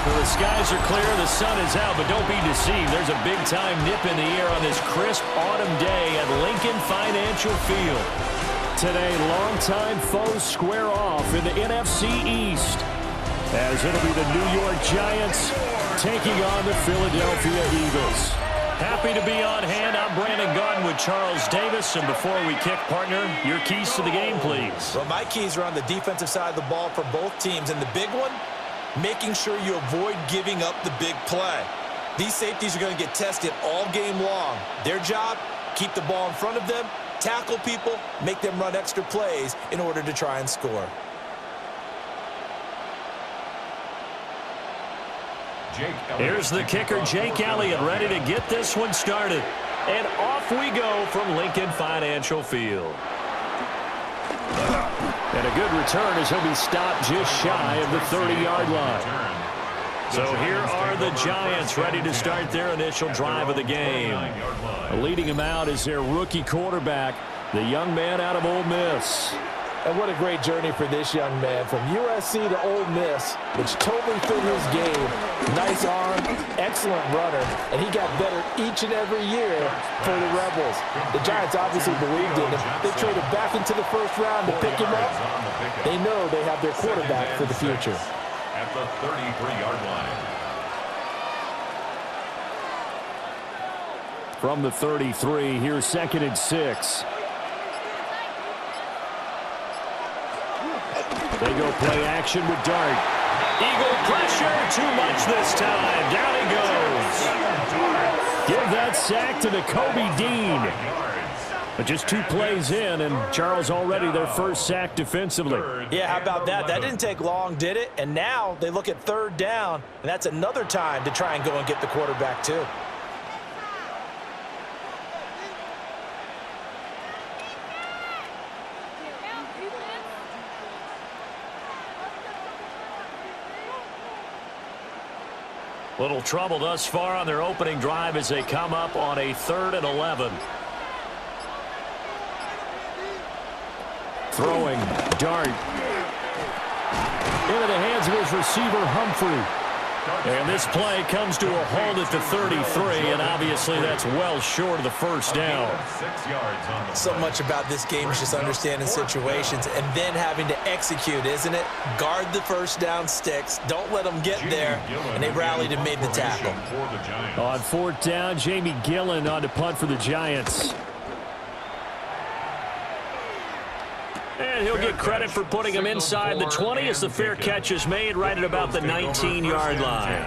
Well, the skies are clear, the sun is out, but don't be deceived. There's a big-time nip in the air on this crisp autumn day at Lincoln Financial Field. Today, longtime foes square off in the NFC East, as it'll be the New York Giants taking on the Philadelphia Eagles. Happy to be on hand. I'm Brandon Gaudin with Charles Davis. And before we kick, partner, your keys to the game, please. Well, my keys are on the defensive side of the ball for both teams. And the big one, making sure you avoid giving up the big play. These safeties are going to get tested all game long. Their job, keep the ball in front of them, tackle people, make them run extra plays in order to try and score. Here's the kicker, Jake Elliott, ready to get this one started. And off we go from Lincoln Financial Field. And a good return as he'll be stopped just shy of the 30-yard line. So here are the Giants ready to start their initial drive of the game. Leading him out is their rookie quarterback, the young man out of Ole Miss. And what a great journey for this young man, from USC to Ole Miss, which totally fit his game. Nice arm, excellent runner, and he got better each and every year for the Rebels. The Giants obviously believed in him. They traded back into the first round to pick him up. They know they have their quarterback for the future. At the 33-yard line. From the 33, here's 2nd and 6. They go play action with Dart. Eagle pressure, too much this time. Down he goes. Give that sack to the Kobe Dean. But just 2 plays in, and Charles already their first sack defensively. Yeah, how about that? That didn't take long, did it? And now they look at 3rd down, and that's another time to try and go and get the quarterback too. Little trouble thus far on their opening drive as they come up on a 3rd and 11. Throwing, Dart. Into the hands of his receiver, Humphrey. And this play comes to a halt at the 33, and obviously that's well short of the first down. So much about this game is just understanding situations and then having to execute, isn't it? Guard the first down sticks. Don't let them get there. And they rallied and made the tackle. On 4th down, Jamie Gillen on to punt for the Giants. And he'll get credit for putting him inside the 20 as the fair catch is made right at about the 19-yard line.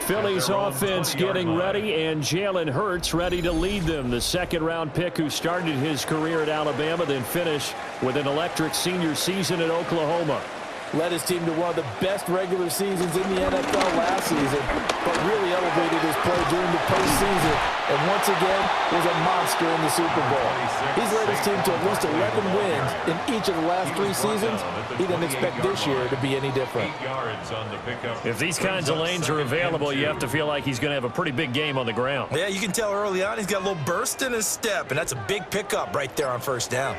Philly's offense getting ready, and Jalen Hurts ready to lead them. The 2nd-round pick who started his career at Alabama, then finished with an electric senior season at Oklahoma. Led his team to one of the best regular seasons in the NFL last season, but really elevated his play during the postseason, and once again was a monster in the Super Bowl. He's led his team to at least 11 wins in each of the last 3 seasons. He didn't expect this year to be any different. If these kinds of lanes are available, you have to feel like he's going to have a pretty big game on the ground. Yeah, you can tell early on he's got a little burst in his step, and that's a big pickup right there on 1st down.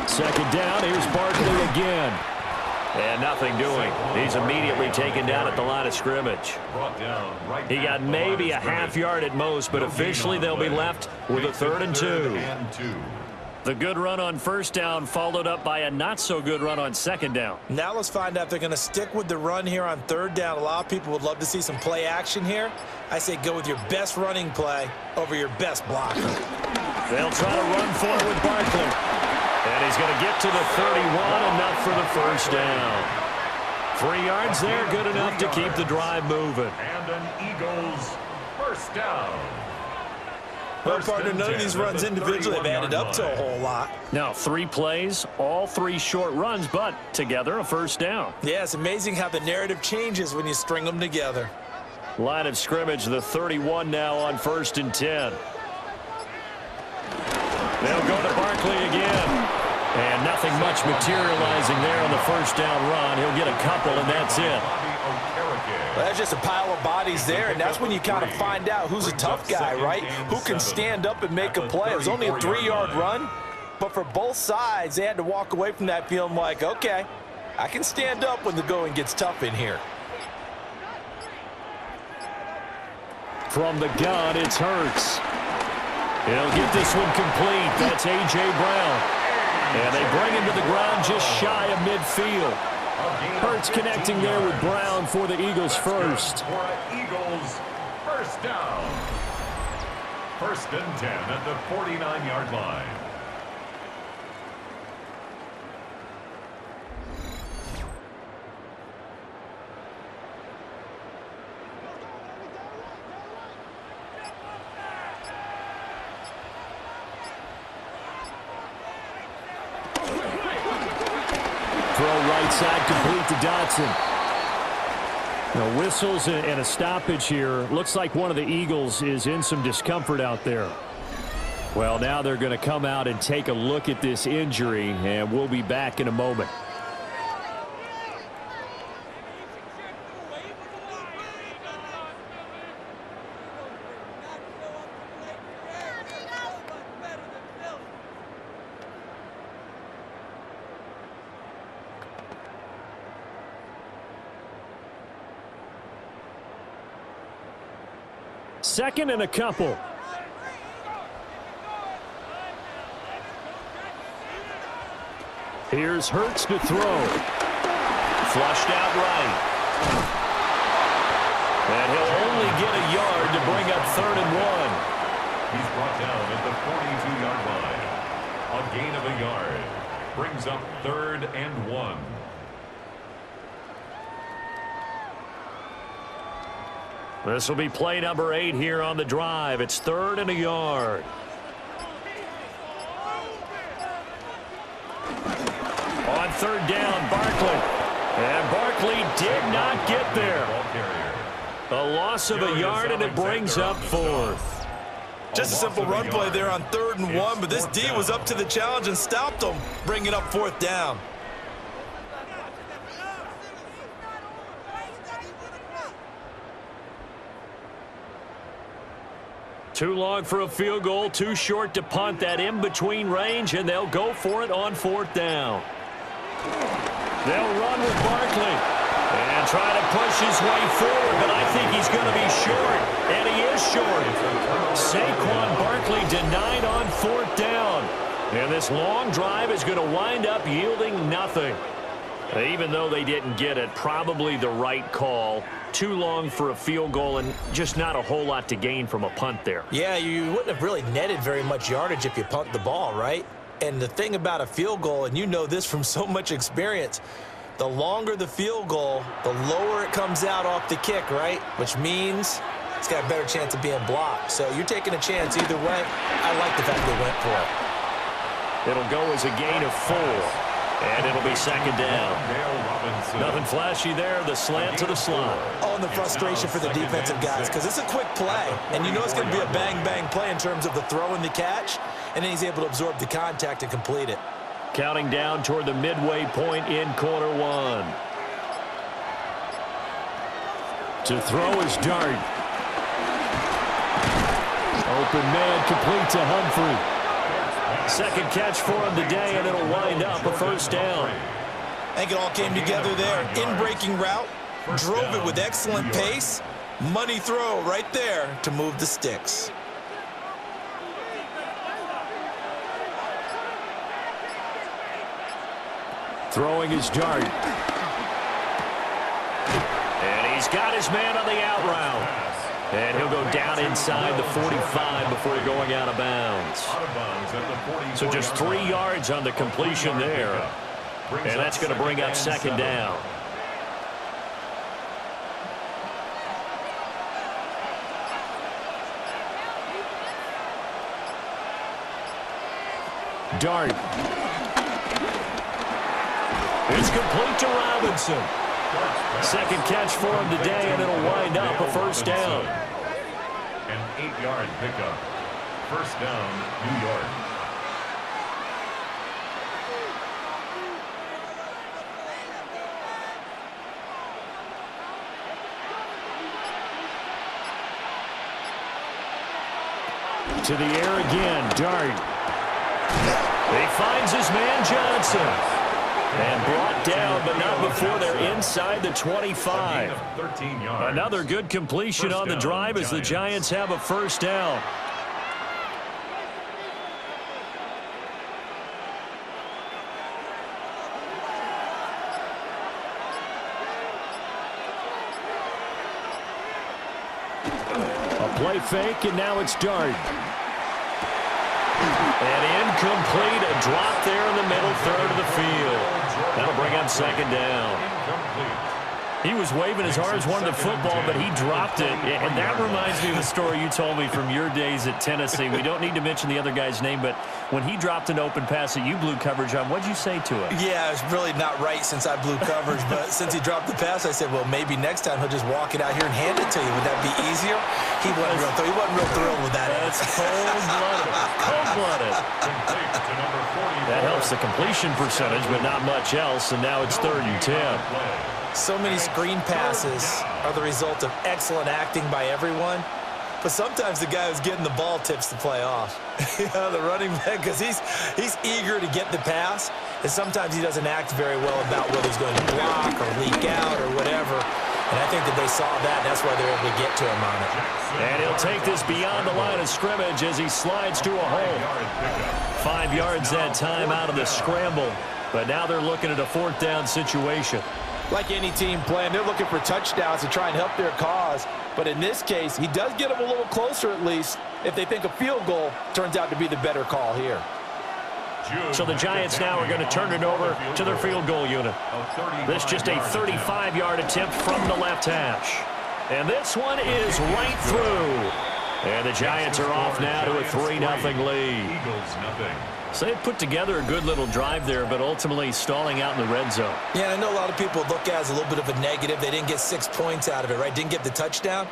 2nd down, here's Barkley again. And nothing doing. He's immediately taken down at the line of scrimmage. He got maybe a half yard at most, but officially they'll be left with a 3rd and 2. The good run on 1st down followed up by a not-so-good run on 2nd down. Now let's find out if they're going to stick with the run here on 3rd down. A lot of people would love to see some play action here. I say go with your best running play over your best blocker. They'll try to run for it with Barkley. And he's going to get to the 31, enough for the 1st down. 3 yards there, good enough to keep the drive moving. And an Eagles 1st down. Well, partner, none of these runs individually have added up to a whole lot. Now, 3 plays, all 3 short runs, but together a 1st down. Yeah, it's amazing how the narrative changes when you string them together. Line of scrimmage, the 31 now on 1st and 10. They'll go to Barkley again. And nothing much materializing there on the 1st down run. He'll get a couple, and that's it. Well, that's just a pile of bodies there, and that's when you kind of find out who's a tough guy, right? Who can stand up and make a play. It was only a 3-yard run, but for both sides, they had to walk away from that feeling like, okay, I can stand up when the going gets tough in here. From the gun, it's Hurts. He'll get this one complete. That's A.J. Brown. And they bring him to the ground just shy of midfield. Hurts connecting there with Brown for the Eagles first. For Eagles, first down. First and 10 at the 49-yard line. Throw right side complete to Dotson. Now whistles and a stoppage here. Looks like one of the Eagles is in some discomfort out there. Well, now they're going to come out and take a look at this injury, and we'll be back in a moment. Second and a couple. Here's Hurts to throw. Flushed out right. And he'll only get a yard to bring up 3rd and 1. He's brought down at the 42-yard line. A gain of a yard. Brings up 3rd and 1. This will be play number 8 here on the drive. It's 3rd and a yard. On 3rd down, Barkley. And Barkley did not get there. A loss of a yard, and it brings up 4th. Just a simple run play there on 3rd and 1, but this D was up to the challenge and stopped them, bringing up 4th down. Too long for a field goal, too short to punt. That in-between range, and they'll go for it on 4th down. They'll run with Barkley and try to push his way forward, but I think he's going to be short, and he is short. Saquon Barkley denied on 4th down, and this long drive is going to wind up yielding nothing. Even though they didn't get it, probably the right call. Too long for a field goal and just not a whole lot to gain from a punt there. Yeah, you wouldn't have really netted very much yardage if you punt the ball, right? And the thing about a field goal, and you know this from so much experience, the longer the field goal, the lower it comes out off the kick, right? Which means it's got a better chance of being blocked. So you're taking a chance either way. I like the fact they went for it. It'll go as a gain of 4. And it'll be 2nd down. Nothing flashy there. The slant to the slot. Oh, and the frustration for the defensive guys, because it's a quick play. And you know it's going to be a bang-bang play in terms of the throw and the catch. And then he's able to absorb the contact and complete it. Counting down toward the midway point in quarter 1. To throw is Dart. Open man complete to Humphrey. Second catch for him today, and it'll wind up a 1st down. I think it all came together there. In-breaking route, drove it with excellent pace. Money throw right there to move the sticks. Throwing his Dart. And he's got his man on the out route. And he'll go down inside the 45 before going out of bounds. So just 3 yards on the completion there. And that's going to bring up 2nd down. Dart. It's complete to Robinson. Second catch for him today, and it'll wind up a 1st down. An 8-yard pickup. 1st down, New York. To the air again, Dart. He finds his man Johnson. And brought down, but not before they're inside the 25. Another good completion on the drive as the Giants have a first down. A play fake, and now it's Dart. And incomplete, a drop there in the middle third of the field. That'll bring up second down. He was waving his arms, wanted the football, but he dropped it. And that reminds me of the story you told me from your days at Tennessee. We don't need to mention the other guy's name, but when he dropped an open pass that you blew coverage on, what'd you say to him? Yeah, it's really not right since I blew coverage, but since he dropped the pass, I said, well, maybe next time he'll just walk it out here and hand it to you. Would that be easier? He wasn't real thrilled with that. That's cold-blooded. Cold-blooded. That helps the completion percentage, but not much else, and now it's 3rd and 10. So many screen passes are the result of excellent acting by everyone, but sometimes the guy who's getting the ball tips the play off. The running back, because he's eager to get the pass, and sometimes he doesn't act very well about whether he's going to block or leak out or whatever. And I think that they saw that, and that's why they're able to get to him on it. And he'll take this beyond the line of scrimmage as he slides to a hole. 5 yards that time out of the scramble, but now they're looking at a 4th down situation. Like any team playing, they're looking for touchdowns to try and help their cause. But in this case, he does get them a little closer at least if they think a field goal turns out to be the better call here. So the Giants now are going to turn it over to their field goal unit. This just a 35-yard attempt from the left hash. And this one is right through. And the Giants are off now to a 3-0 lead. So they put together a good little drive there, but ultimately stalling out in the red zone. Yeah, and I know a lot of people look at it as a little bit of a negative. They didn't get 6 points out of it, right? Didn't get the touchdown.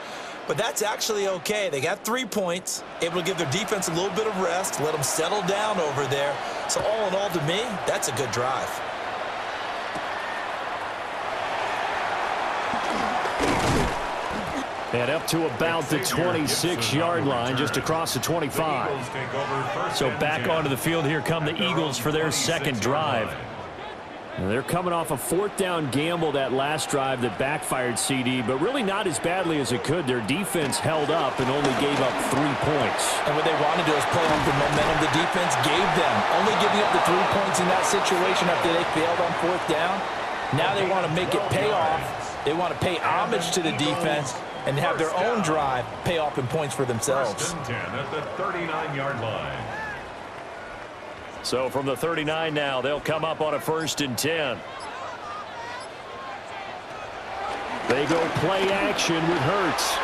But that's actually okay. They got 3 points, able to give their defense a little bit of rest, let them settle down over there. So all in all, to me, that's a good drive. And up to about the 26-yard line, just across the 25. So back onto the field, here come the Eagles for their second drive. And they're coming off a 4th down gamble that last drive that backfired CD, but really not as badly as it could. Their defense held up and only gave up 3 points. And what they wanted to do is play off the momentum the defense gave them. Only giving up the 3 points in that situation after they failed on 4th down. Now they want to make it pay off. They want to pay homage to the defense and have their own drive pay off in points for themselves. 1st and 10 at the 39-yard line. So from the 39 now, they'll come up on a 1st and 10. They go play action with Hurts.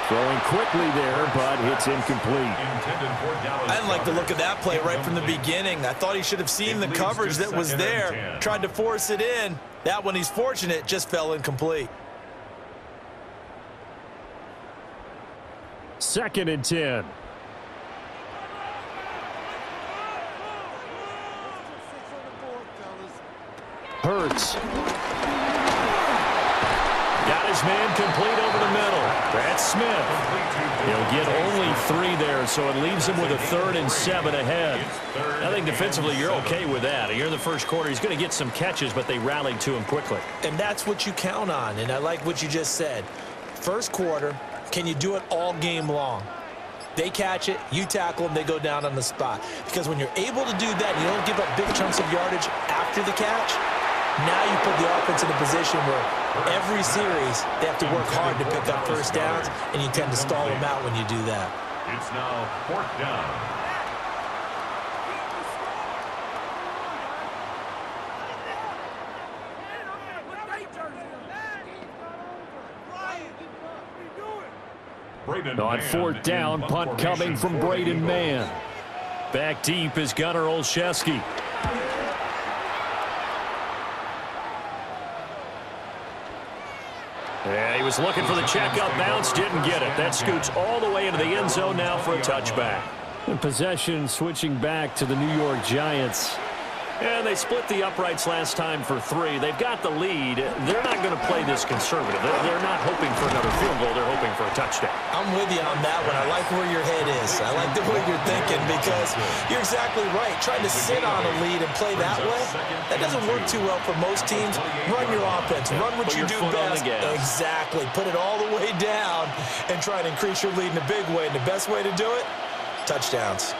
Throwing quickly there, but it's incomplete. I didn't like the look of that play right from the beginning. I thought he should have seen the coverage that was there. Tried to force it in. That one, he's fortunate, just fell incomplete. 2nd and 10. Hurts. Got his man complete over the middle. That's Smith. He'll get only 3 there, so it leaves him with a 3rd and 7 ahead. I think defensively you're okay with that. Here in the first quarter, he's going to get some catches, but they rallied to him quickly. And that's what you count on, and I like what you just said. First quarter, can you do it all game long? They catch it, you tackle them, they go down on the spot. Because when you're able to do that, you don't give up big chunks of yardage after the catch. Now you put the offense in a position where every series they have to work hard to pick up first downs, and you tend to stall them out when you do that. It's now 4th down. On 4th down, punt coming from Braden Mann. Back deep is Gunnar Olszewski. Yeah, he was looking for the checkup bounce, didn't get it. That scoots all the way into the end zone now for a touchback. And possession switching back to the New York Giants. And they split the uprights last time for 3. They've got the lead. They're not going to play this conservative. They're not hoping for another field goal. They're hoping for a touchdown. I'm with you on that one. I like where your head is. I like the way you're thinking because you're exactly right. Trying to sit on a lead and play that way, that doesn't work too well for most teams. Run your offense. Run what you do best. Exactly. Put it all the way down and try to increase your lead in a big way. And the best way to do it, touchdowns.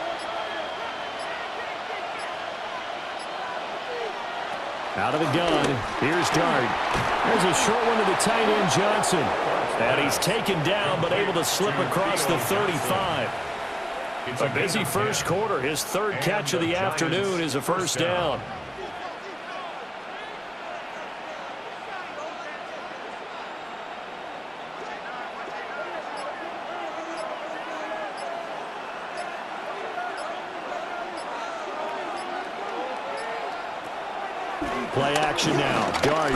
Out of the gun, here's Dart. There's a short one to the tight end, Johnson. And he's taken down, but able to slip across the 35. A busy first quarter. His 3rd catch of the afternoon is a first down. Play action now. Dart.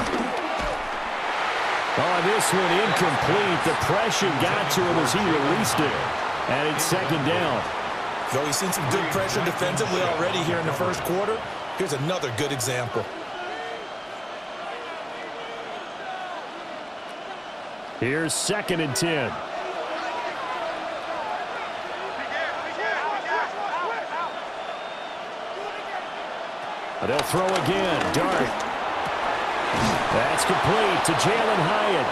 Oh, this one incomplete. The pressure got to him as he released it. And it's 2nd down. So we've seen some good pressure defensively already here in the first quarter. Here's another good example. Here's 2nd and 10. They'll throw again. Dart. That's complete to Jalen Hyatt.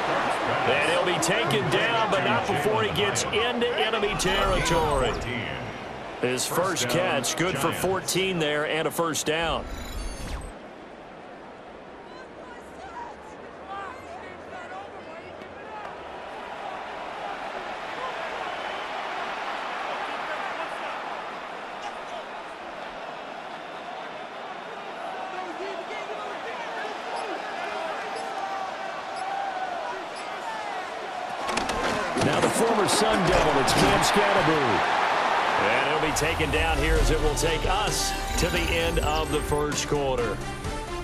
And he'll be taken down, but not before he gets into enemy territory. His first catch, good for 14 there and a first down. Now the former Sun Devil, it's Cam Scatterbury. And he'll be taken down here as it will take us to the end of the first quarter.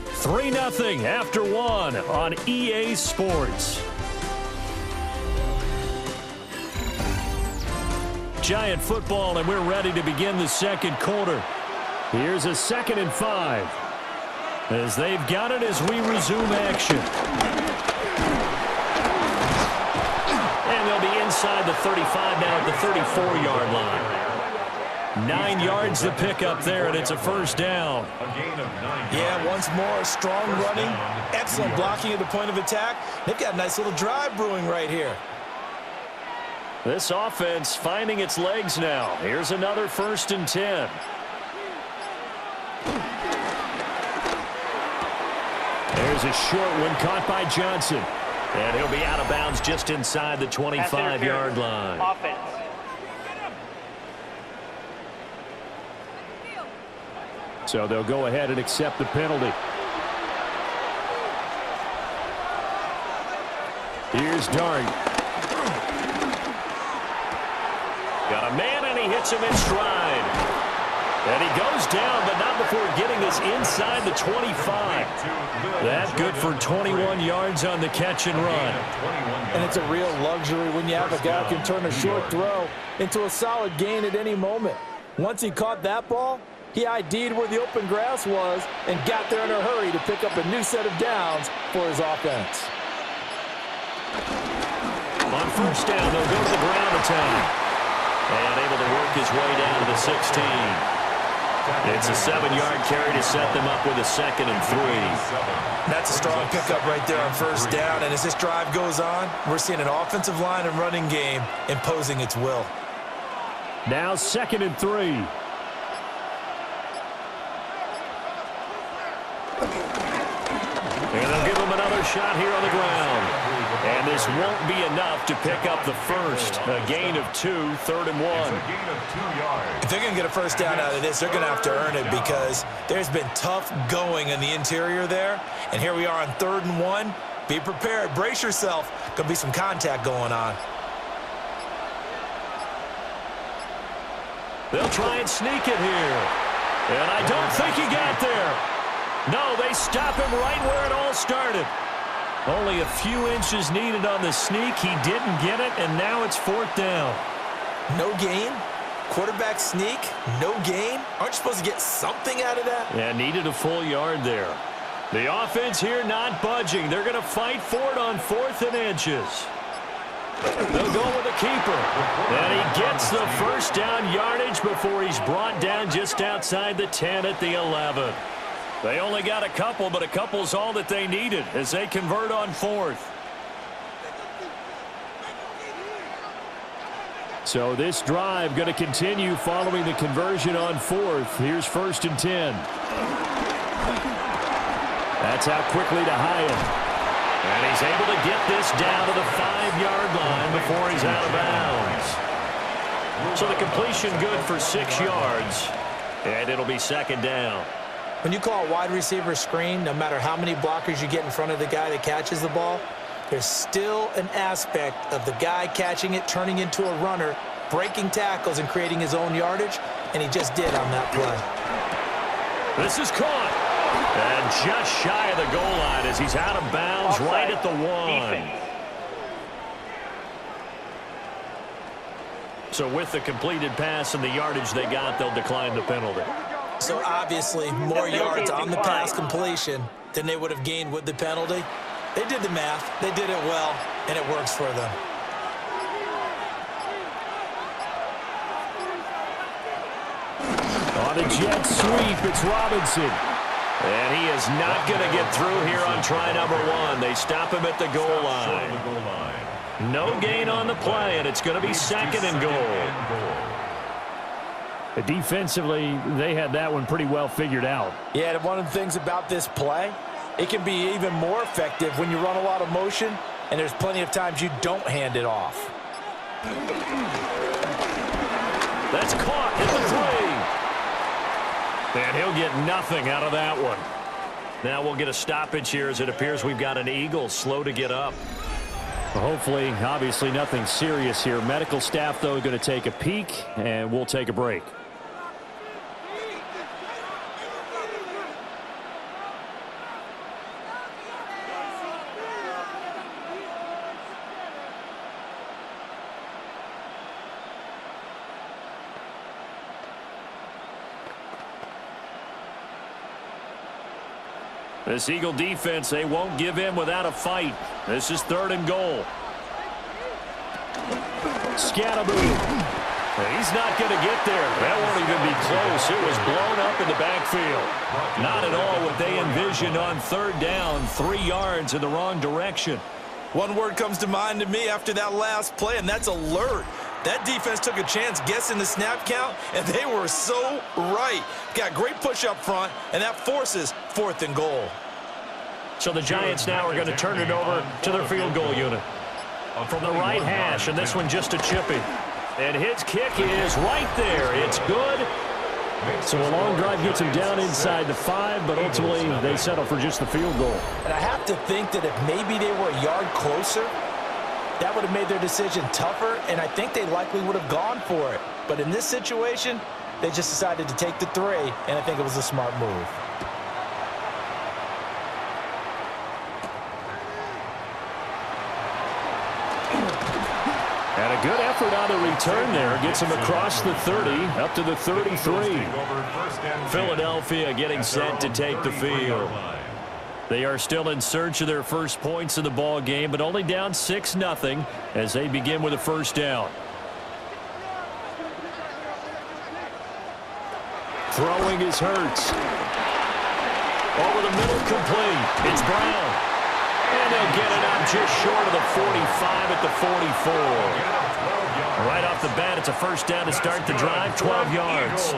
3-0 after 1 on EA Sports. Giant football, and we're ready to begin the second quarter. Here's a 2nd and 5. As they've got it as we resume action. And they'll be inside the 35 now at the 34-yard line. 9 yards to pick up there, and it's a first down. Yeah, once more, strong running, excellent blocking at the point of attack. They've got a nice little drive brewing right here. This offense finding its legs now. Here's another 1st and 10. There's a short one caught by Johnson. And he'll be out of bounds just inside the 25-yard line. Offense. So they'll go ahead and accept the penalty. Here's Dart. Got a man, and he hits him in stride. And he goes down, but not before getting this inside the 25. That good for 21 yards on the catch and run. And it's a real luxury when you have a guy who can turn a short throw into a solid gain at any moment. Once he caught that ball, he ID'd where the open grass was and got there in a hurry to pick up a new set of downs for his offense. On first down, they'll go to the ground attack. And able to work his way down to the 16. It's a 7-yard carry to set them up with a 2nd and 3. That's a strong pickup right there on first down. And as this drive goes on, we're seeing an offensive line and running game imposing its will. Now 2nd and 3. And they'll give him another shot here on the ground. And this won't be enough to pick up the first. A gain of 2, 3rd and 1. If they're going to get a first down out of this, they're going to have to earn it because there's been tough going in the interior there. And here we are on 3rd and 1. Be prepared. Brace yourself. Going to be some contact going on. They'll try and sneak it here. And I don't think he got there. No, they stop him right where it all started. Only a few inches needed on the sneak. He didn't get it, and now it's 4th down. No gain, Quarterback sneak, no gain. Aren't you supposed to get something out of that? Yeah, needed a full yard there. The offense here not budging. They're going to fight for it on 4th and inches. They'll go with the keeper. And he gets the first down yardage before he's brought down just outside the 10 at the 11. They only got a couple, but a couple's all that they needed as they convert on 4th. So this drive going to continue following the conversion on 4th. Here's 1st and 10. That's out quickly to Hyatt. And he's able to get this down to the 5-yard line before he's out of bounds. So the completion good for 6 yards. And it'll be 2nd down. When you call a wide receiver screen, no matter how many blockers you get in front of the guy that catches the ball, there's still an aspect of the guy catching it, turning into a runner, breaking tackles and creating his own yardage, and he just did on that play. This is caught. And just shy of the goal line as he's out of bounds. Offside. Right at the 1. So with the completed pass and the yardage they got, they'll decline the penalty. So obviously more yards on the pass completion than they would have gained with the penalty. They did the math. They did it well, and it works for them. On a jet sweep, it's Robinson. And he is not going to get through here on try number 1. They stop him at the goal line. No gain on the play, and it's going to be 2nd and goal. Defensively, they had that one pretty well figured out. Yeah, and one of the things about this play, it can be even more effective when you run a lot of motion, and there's plenty of times you don't hand it off. That's caught at the 3. And he'll get nothing out of that one. Now we'll get a stoppage here as it appears we've got an Eagle slow to get up. Well, hopefully, obviously nothing serious here. Medical staff, though, going to take a peek, and we'll take a break. This Eagle defense, they won't give in without a fight. This is 3rd and goal. Scatterboom. He's not going to get there. That won't even be close. It was blown up in the backfield. Not at all what they envisioned on 3rd down. 3 yards in the wrong direction. One word comes to mind to me after that last play, and that's alert. That defense took a chance guessing the snap count, and they were so right. Got great push up front, and that forces 4th and goal. So the Giants now are going to turn it over to their field goal unit. From the right hash, and this one just a chippy. And his kick is right there. It's good. So a long drive gets him down inside the 5, but ultimately they settle for just the field goal. And I have to think that if maybe they were a yard closer, that would have made their decision tougher, and I think they likely would have gone for it. But in this situation, they just decided to take the 3, and I think it was a smart move. And a good effort on the return there. Gets him across the 30, up to the 33. Philadelphia getting set to take the field. They are still in search of their first points in the ball game, but only down 6-0 as they begin with a 1st down. Throwing is Hurts. Over the middle, complete. It's Brown. And they'll get it out just short of the 45 at the 44. Right off the bat, it's a 1st down to start the drive, 12 yards.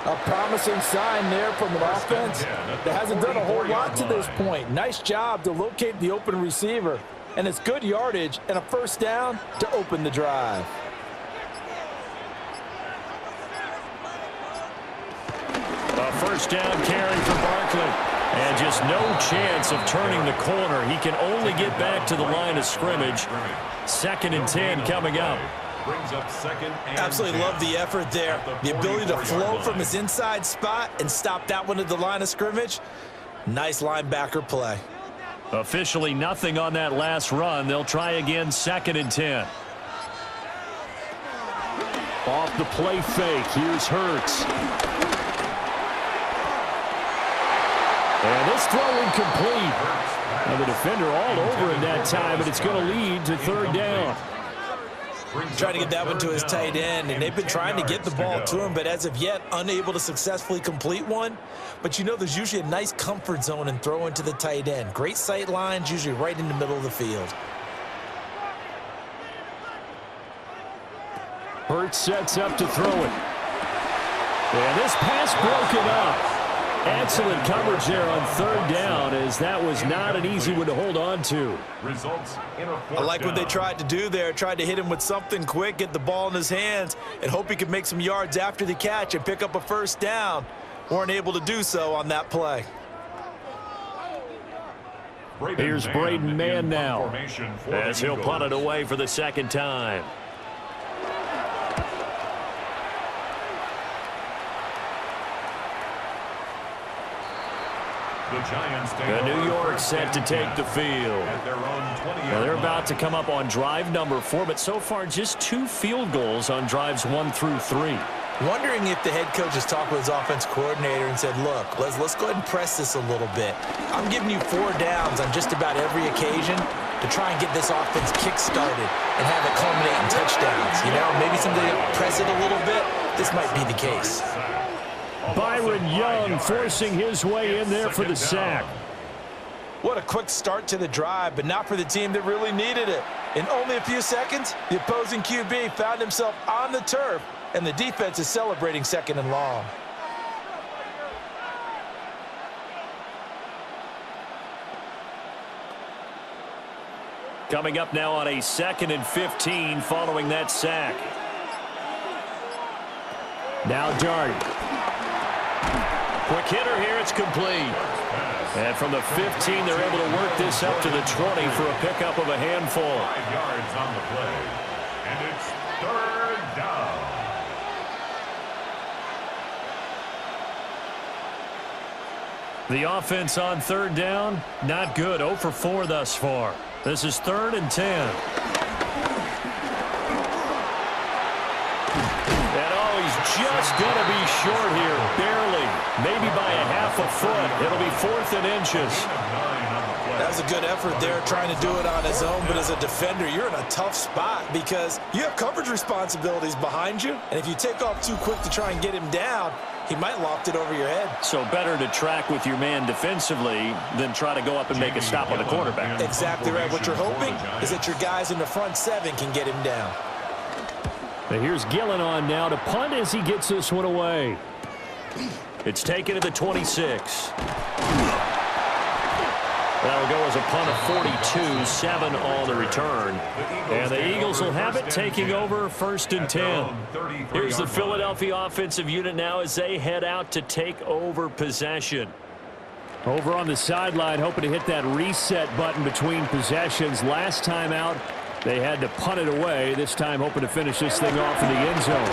A promising sign there from an offense that hasn't done a whole lot to this point. Nice job to locate the open receiver. And it's good yardage and a 1st down to open the drive. A 1st down carry for Barkley. And just no chance of turning the corner. He can only get back to the line of scrimmage. 2nd and 10 coming up. Brings up 2nd and Absolutely 10. love the effort there. The ability to flow from his inside spot and stop that one at the line of scrimmage. Nice linebacker play. Officially nothing on that last run. They'll try again 2nd and 10. Off the play fake, here's Hurts. And this throw incomplete. And the defender all over him that time, but it's going to lead to third down. Trying to get that one to his tight end, and they've been trying to get the ball to him, but as of yet, unable to successfully complete one. But you know, there's usually a nice comfort zone in throwing to the tight end. Great sight lines, usually right in the middle of the field. Hurts sets up to throw it. And this pass broken up. Excellent coverage there on third down, as that was not an easy one to hold on to. I like what they tried to do there. Tried to hit him with something quick, get the ball in his hands, and hope he could make some yards after the catch and pick up a first down. Weren't able to do so on that play. Here's Braden Mann now, as he'll punt it away for the second time. The New York set to take the field. Now they're about to come up on drive number 4, but so far just 2 field goals on drives 1 through 3. Wondering if the head coach has talked with his offense coordinator and said, look, let's go ahead and press this a little bit. I'm giving you 4 downs on just about every occasion to try and get this offense kick-started and have it culminate in touchdowns. You know, maybe something to press it a little bit. This might be the case. Byron Young forcing his way in there for the sack. What a quick start to the drive, but not for the team that really needed it. In only a few seconds, the opposing QB found himself on the turf, and the defense is celebrating second and long. Coming up now on a 2nd and 15 following that sack. Now Dart. Quick hitter here, it's complete. And from the 15, they're able to work this up to the 20 for a pickup of a handful. 5 yards on the play. And it's third down. The offense on third down, not good. 0 for 4 thus far. This is 3rd and 10. Just going to be short here, barely, maybe by a half a foot. It'll be 4th and inches. That was a good effort there, trying to do it on his own, but as a defender, you're in a tough spot because you have coverage responsibilities behind you, and if you take off too quick to try and get him down, he might loft it over your head. So better to track with your man defensively than try to go up and make a stop on the quarterback. Exactly right. What you're hoping is that your guys in the front 7 can get him down. Now here's Gillen on now to punt as he gets this one away. It's taken to the 26. That'll go as a punt of 42, 7 on the return. And the Eagles will have it, taking over 1st and 10. Here's the Philadelphia offensive unit now as they head out to take over possession. Over on the sideline, hoping to hit that reset button between possessions. Last time out, they had to punt it away. This time hoping to finish this thing off in the end zone.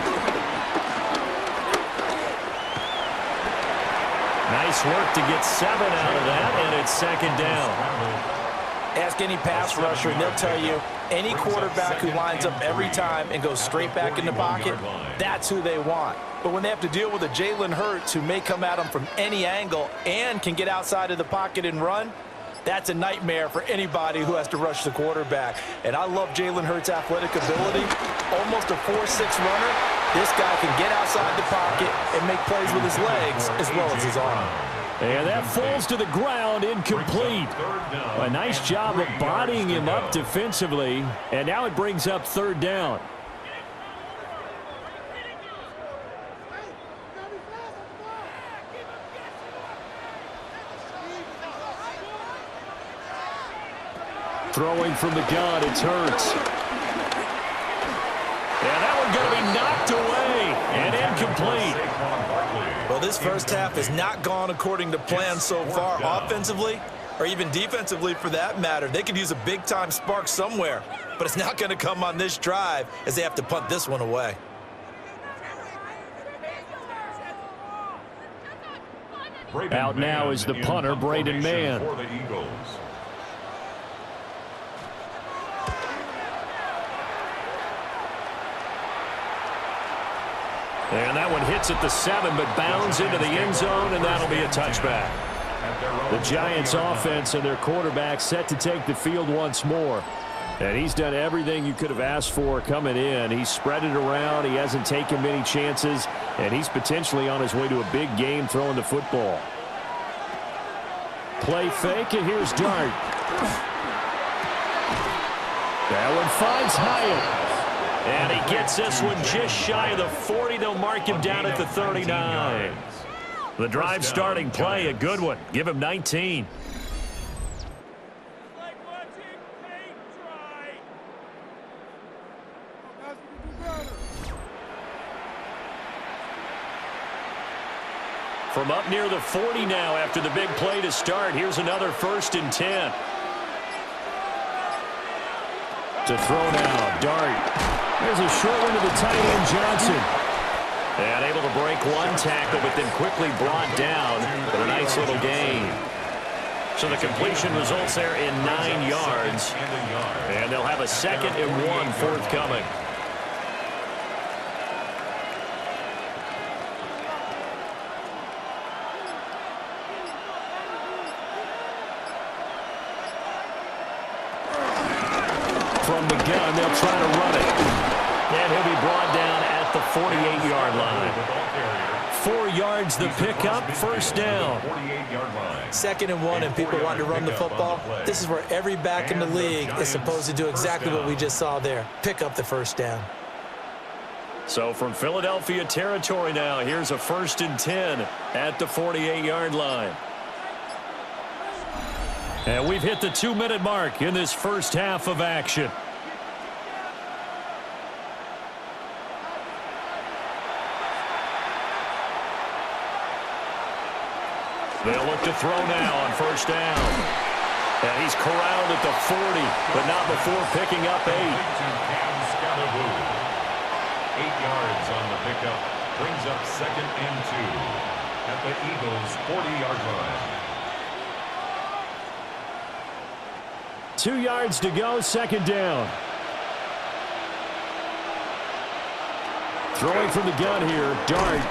Nice work to get 7 out of that, and it's 2nd down. Ask any pass rusher, and they'll tell you any quarterback who lines up every time and goes straight back in the pocket, that's who they want. But when they have to deal with a Jalen Hurts who may come at them from any angle and can get outside of the pocket and run, that's a nightmare for anybody who has to rush the quarterback. And I love Jalen Hurts' athletic ability. Almost a 4.6 runner. This guy can get outside the pocket and make plays with his legs as well as his arm. And that falls to the ground, incomplete. A nice job of bodying him up defensively. And now it brings up 3rd down. Throwing from the gun, it's Hurts. And that one going to be knocked away and incomplete. Well, this first half has not gone according to plan so far offensively or even defensively for that matter. They could use a big-time spark somewhere, but it's not going to come on this drive as they have to punt this one away. Out now is the punter, Braden Mann. And that one hits at the 7, but bounds into the end zone, and that'll be a touchback. The Giants offense and their quarterback set to take the field once more. And he's done everything you could have asked for coming in. He's spread it around. He hasn't taken many chances. And he's potentially on his way to a big game throwing the football. Play fake, and here's Dart. That one finds Hyatt. And he gets this one just shy of the 40. They'll mark him down at the 39. The drive starting play, a good one. Give him 19. From up near the 40 now after the big play to start. Here's another 1st and 10. To throw now, Dart. There's a short one to the tight end, Johnson. And able to break one tackle, but then quickly brought down for a nice little gain. So the completion results there in 9 yards. And they'll have a 2nd and 1 forthcoming. From the gun, they'll try to run it. And he'll be brought down at the 48-yard line. 4 yards the pickup, 1st down. 2nd and 1, and people want to run the football. This is where every back in the league is supposed to do exactly what we just saw there. Pick up the 1st down. So from Philadelphia territory now, here's a 1st and 10 at the 48-yard line. And we've hit the 2-minute mark in this first half of action. They'll look to throw now on 1st down. And he's corralled at the 40, but not before picking up 8. 8 yards on the pickup. Brings up 2nd and 2 at the Eagles' 40-yard line. 2 yards to go, 2nd down. Throwing from the gun here, Dart.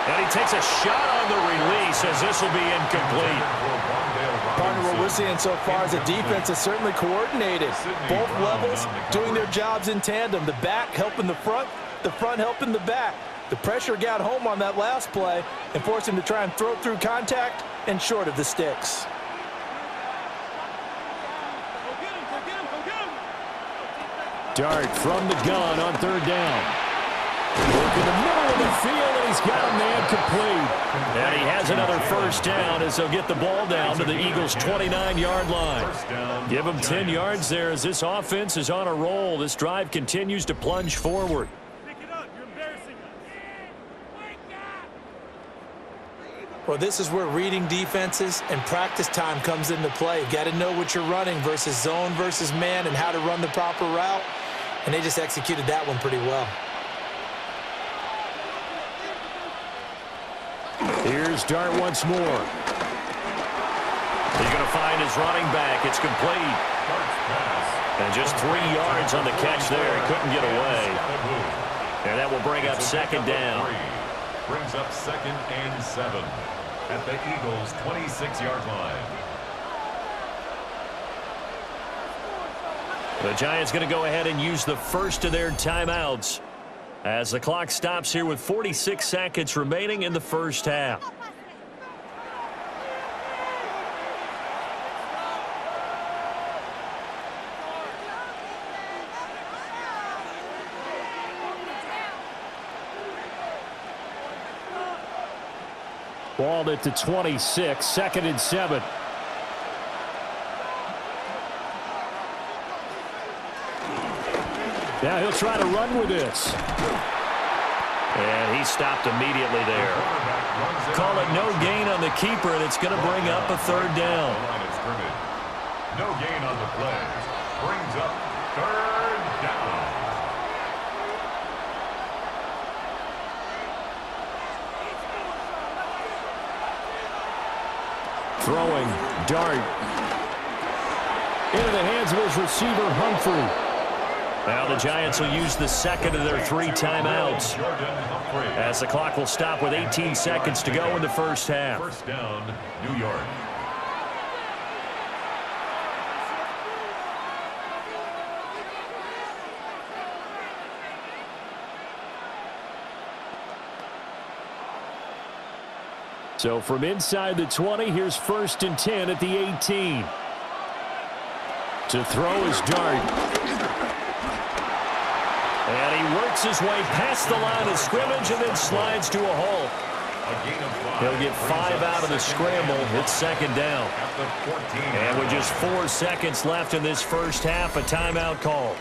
And he takes a shot on the release as this will be incomplete. Partner, what we're seeing so far is the defense is certainly coordinated. Both levels doing their jobs in tandem. The back helping the front helping the back. The pressure got home on that last play and forced him to try and throw through contact and short of the sticks. Dart from the gun on 3rd down. Look in the middle of the field, and he's got a man complete. And he has another 1st down as they'll get the ball down to the Eagles' 29-yard line. Give them 10 yards there as this offense is on a roll. This drive continues to plunge forward. Well, this is where reading defenses and practice time comes into play. Got to know what you're running versus zone versus man and how to run the proper route. And they just executed that one pretty well. Here's Dart once more. He's going to find his running back. It's complete. And just 3 yards on the catch there. He couldn't get away. And that will bring up 2nd down. Brings up 2nd and 7 at the Eagles' 26-yard line. The Giants going to go ahead and use the first of their timeouts as the clock stops here with 46 seconds remaining in the first half. Ball at the 26, 2nd and 7. Now he'll try to run with this. And he stopped immediately there. Call it no gain on the keeper, and it's going to bring up a 3rd down. No gain on the play. Brings up 3rd down. Throwing, Dart. Into the hands of his receiver, Humphrey. Now the Giants will use the second of their 3 timeouts, as the clock will stop with 18 seconds to go in the first half. First down, New York. So from inside the 20, here's 1st and 10 at the 18. To throw is Dart. And he works his way past the line of scrimmage and then slides to a halt. He'll get 5 out of the scramble. It's 2nd down. And with just 4 seconds left in this first half, a timeout call.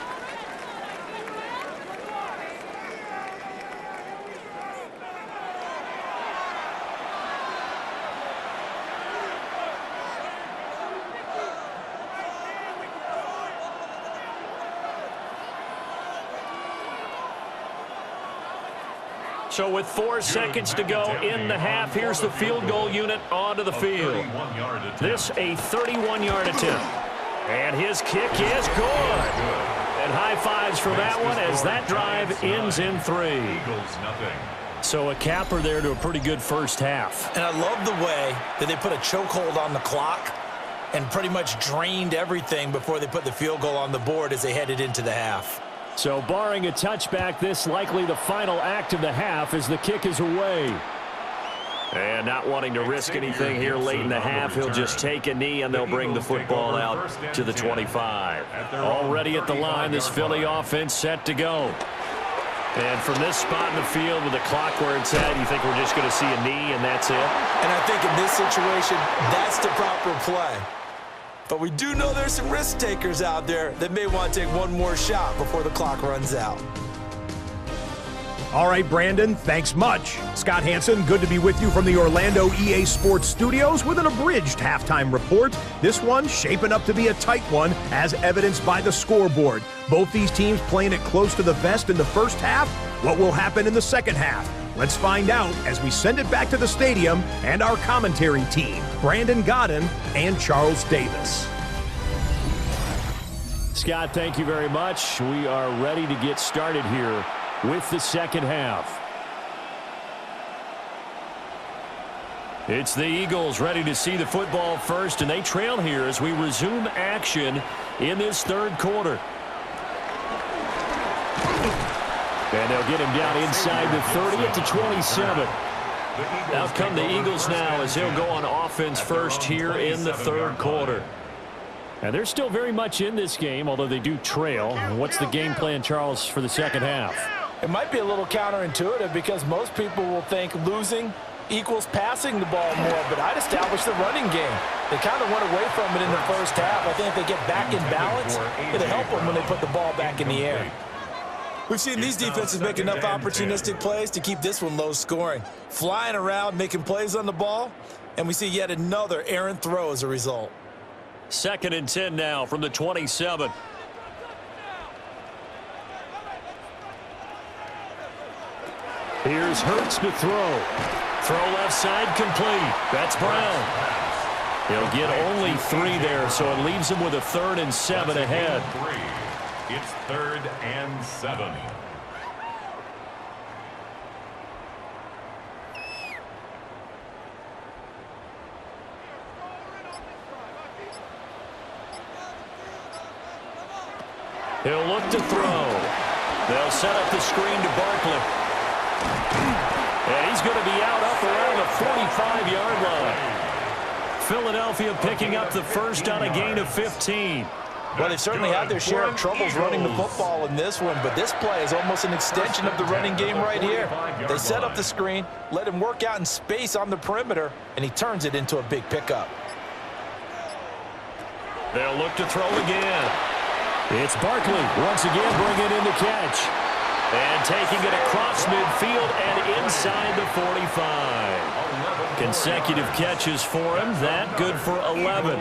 So with 4 seconds to go in the half, here's the field goal unit onto the field. This a 31-yard attempt. And his kick is good. And high fives for that one as that drive ends in 3. So a capper there to a pretty good first half. And I love the way that they put a chokehold on the clock and pretty much drained everything before they put the field goal on the board as they headed into the half. So barring a touchback, this likely the final act of the half as the kick is away. And not wanting to risk anything here late in the half, he'll just take a knee and they'll bring the football out to the 25. Already at the line, this Philly offense set to go. And from this spot in the field with the clock where it's at, you think we're just going to see a knee and that's it? And I think in this situation, that's the proper play. But we do know there's some risk takers out there that may want to take one more shot before the clock runs out. All right, Brandon, thanks much. Scott Hansen, good to be with you from the Orlando EA Sports Studios with an abridged halftime report. This one shaping up to be a tight one, as evidenced by the scoreboard. Both these teams playing it close to the vest in the first half. What will happen in the second half? Let's find out as we send it back to the stadium and our commentary team, Brandon Godden and Charles Davis. Scott, thank you very much. We are ready to get started here with the second half. It's the Eagles ready to see the football first, and they trail here as we resume action in this third quarter. And they'll get him down inside the 30 at the 27. Out come the Eagles now as they'll go on offense first here in the third quarter. And they're still very much in this game, although they do trail. What's the game plan, Charles, for the second half? It might be a little counterintuitive because most people will think losing equals passing the ball more, but I'd establish the running game. They kind of went away from it in the first half. I think if they get back in balance, it'll help them when they put the ball back in the air. We've seen these defenses make enough opportunistic plays to keep this one low scoring. Flying around, making plays on the ball, and we see yet another errant throw as a result. 2nd and 10 now from the 27. Here's Hurts to throw. Throw left side complete. That's Brown. He'll get only 3 there, so it leaves him with a 3rd and 7 ahead. It's 3rd and 7. He'll look to throw. They'll set up the screen to Barkley. And he's going to be out up around the 45-yard line. Philadelphia picking up the first on a gain of 15. Well, they certainly had their share of troubles running the football in this one, but this play is almost an extension of the running game right here. They set up the screen, let him work out in space on the perimeter, and he turns it into a big pickup. They'll look to throw again. It's Barkley once again bringing in the catch. And taking it across midfield and inside the 45. Consecutive catches for him. That good for 11.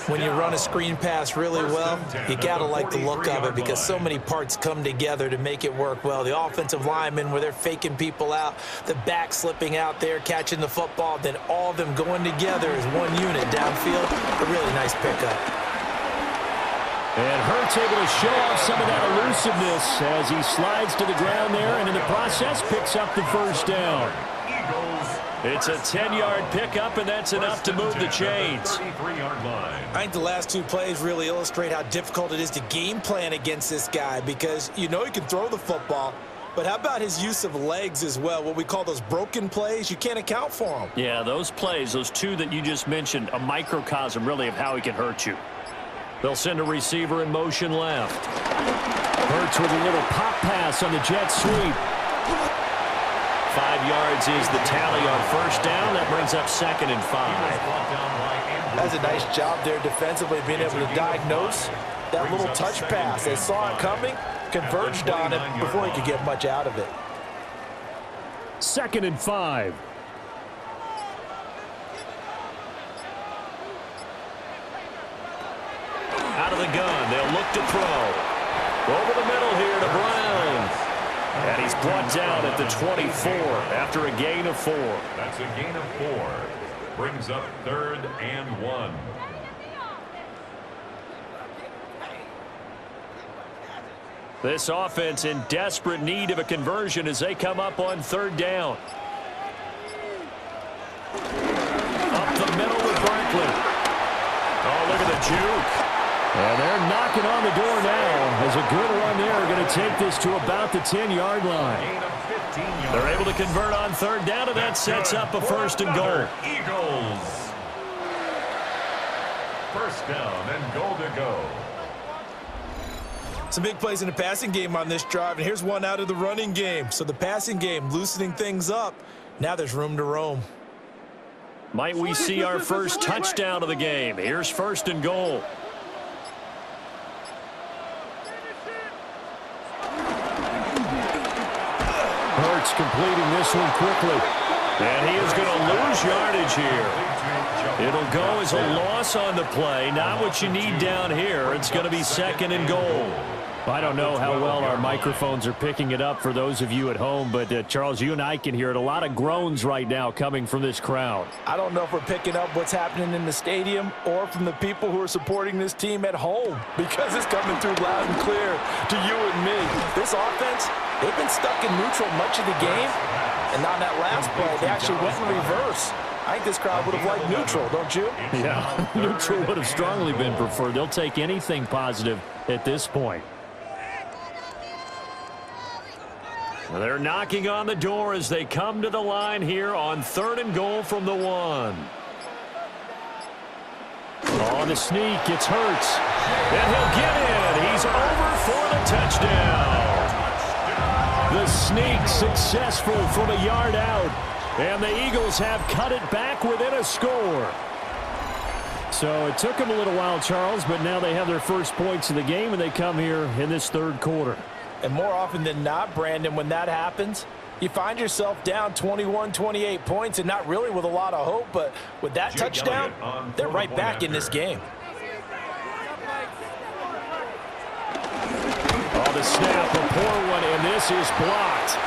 When you run a screen pass really well, you got to like the look of it because so many parts come together to make it work well. The offensive linemen where they're faking people out, the back slipping out there, catching the football, then all of them going together as one unit downfield. A really nice pickup. And Hurts able to show off some of that elusiveness as he slides to the ground there, and in the process picks up the first down. It's a 10-yard pickup, and that's enough to move the chains. I think the last two plays really illustrate how difficult it is to game plan against this guy, because you know he can throw the football, but how about his use of legs as well? What we call those broken plays, you can't account for them. Yeah, those plays, those two that you just mentioned, a microcosm really of how he can hurt you. They'll send a receiver in motion left. Hurts with a little pop pass on the jet sweep. 5 yards is the tally on first down. That brings up 2nd and 5. That's a nice job there defensively, being able to diagnose that little touch pass. They saw it coming, converged on it before he could get much out of it. 2nd and 5. Out of the gun, they'll look to throw. Over the middle here to Brown. And he's brought down at the 24 after a gain of 4. That's a gain of 4. Brings up 3rd and 1. This offense in desperate need of a conversion as they come up on 3rd down. Up the middle with Barkley. Oh, look at the juke. And they're knocking on the door now as a good run there going to take this to about the 10-yard line. They're able to convert on 3rd down, and that sets up a 1st and goal. Eagles. 1st down and goal to go. Some big plays in the passing game on this drive, and here's one out of the running game. So the passing game loosening things up. Now there's room to roam. Might we see our first touchdown of the game? Here's 1st and goal. Hurts completing this one quickly. And he is going to lose yardage here. It'll go as a loss on the play. Not what you need down here. It's going to be 2nd and goal. I don't know how well our microphones are picking it up for those of you at home, but Charles, you and I can hear it. A lot of groans right now coming from this crowd. I don't know if we're picking up what's happening in the stadium or from the people who are supporting this team at home, because it's coming through loud and clear to you and me. This offense, they've been stuck in neutral much of the game, and on that last play, they actually went in reverse. I think this crowd would have liked neutral, don't you? Yeah, neutral would have strongly been preferred. They'll take anything positive at this point. They're knocking on the door as they come to the line here on 3rd and goal from the 1. On the sneak, it's Hurts. And he'll get in. He's over for the touchdown. The sneak successful from a yard out. And the Eagles have cut it back within a score. So it took them a little while, Charles, but now they have their first points of the game, and they come here in this 3rd quarter. And more often than not, Brandon, when that happens, you find yourself down 21, 28 points, and not really with a lot of hope, but with that touchdown, they're right back in this game. Oh, the snap, a poor one, and this is blocked.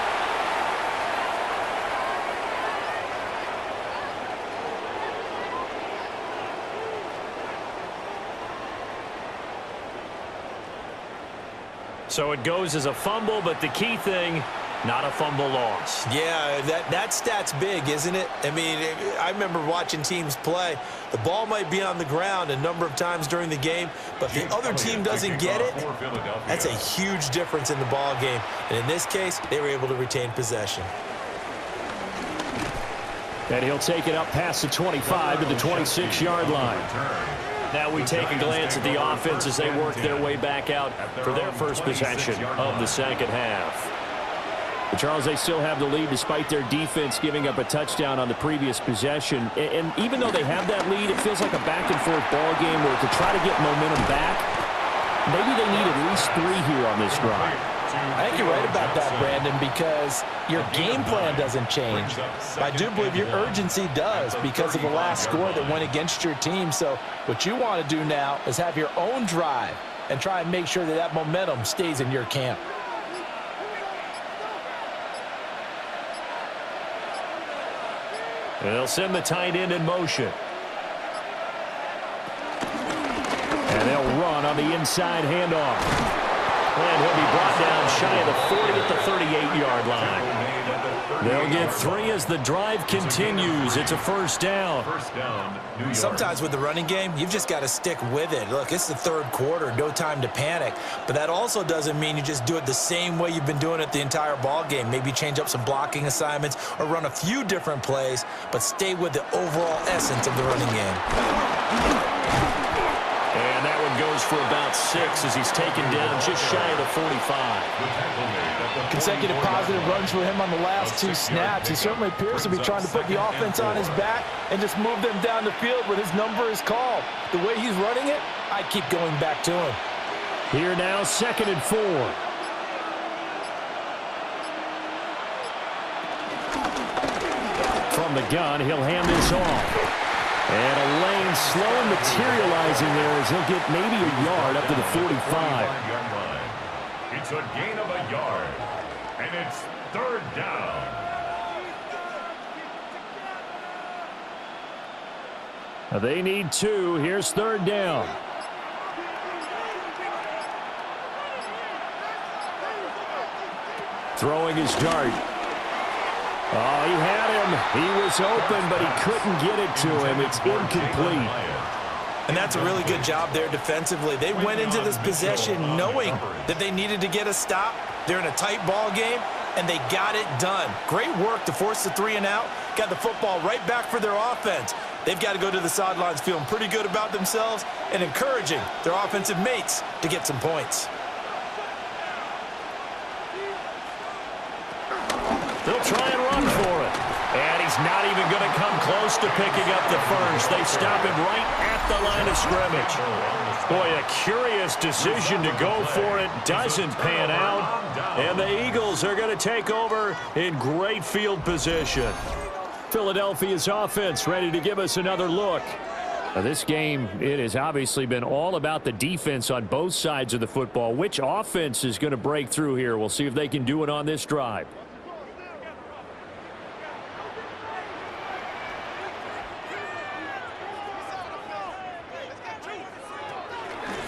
So it goes as a fumble, but the key thing, not a fumble loss. Yeah, that stat's big, isn't it? I mean, I remember watching teams play. The ball might be on the ground a number of times during the game, but if the other team doesn't get it, that's a huge difference in the ball game. And in this case, they were able to retain possession. And he'll take it up past the 25 to the 26-yard line. Now we take a glance at the offense as they work their way back out for their first possession of the 2nd half. But Charles, they still have the lead despite their defense giving up a touchdown on the previous possession. And even though they have that lead, it feels like a back-and-forth ball game where to try to get momentum back, maybe they need at least 3 here on this drive. I think you're right about that, Brandon, because your game plan doesn't change. I do believe your urgency does because of the last score that went against your team. So what you want to do now is have your own drive and try and make sure that that momentum stays in your camp. And they'll send the tight end in motion. And they'll run on the inside handoff. And he'll be brought down shy of the 40 at the 38-yard line. They'll get 3 as the drive continues. It's a first down. Sometimes with the running game, you've just got to stick with it. Look, it's the third quarter, no time to panic. But that also doesn't mean you just do it the same way you've been doing it the entire ball game. Maybe change up some blocking assignments or run a few different plays, but stay with the overall essence of the running game. And that one goes for about 6 as he's taken down just shy of the 45. Consecutive positive runs for him on the last 2 snaps. He certainly appears to be trying to put the offense on his back and just move them down the field when his number is called. The way he's running it, I keep going back to him. Here now, 2nd and 4. From the gun, he'll hand this off. And a lane slow materializing there as he'll get maybe a yard up to the 45. It's a gain of a yard, and it's 3rd down. They need 2. Here's 3rd down. Throwing his dart. Oh, he had him. He was open, but he couldn't get it to him. It's incomplete. And that's a really good job there defensively. They went into this possession knowing that they needed to get a stop. They're in a tight ball game, and they got it done. Great work to force the 3 and out. Got the football right back for their offense. They've got to go to the sidelines feeling pretty good about themselves and encouraging their offensive mates to get some points. They'll try and run for it. And he's not even going to come close to picking up the first. They stop him right at the line of scrimmage. Boy, a curious decision to go for it. Doesn't pan out. And the Eagles are going to take over in great field position. Philadelphia's offense ready to give us another look. Now, this game, it has obviously been all about the defense on both sides of the football. Which offense is going to break through here? We'll see if they can do it on this drive.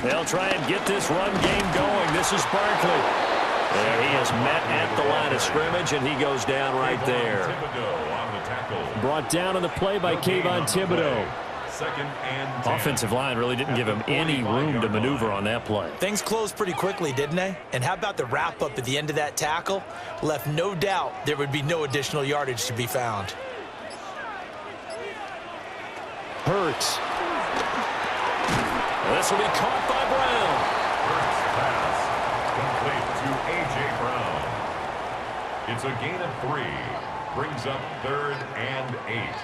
They'll try and get this run game going. This is Barkley. And he is met at the line of scrimmage, and he goes down right there. Brought down on the play by Kayvon Thibodeau. Offensive line really didn't give him any room to maneuver on that play. Things closed pretty quickly, didn't they? And how about the wrap-up at the end of that tackle? Left no doubt there would be no additional yardage to be found. Hurts. This will be caught by Brown. First pass complete to A.J. Brown. It's a gain of 3. Brings up 3rd and 8.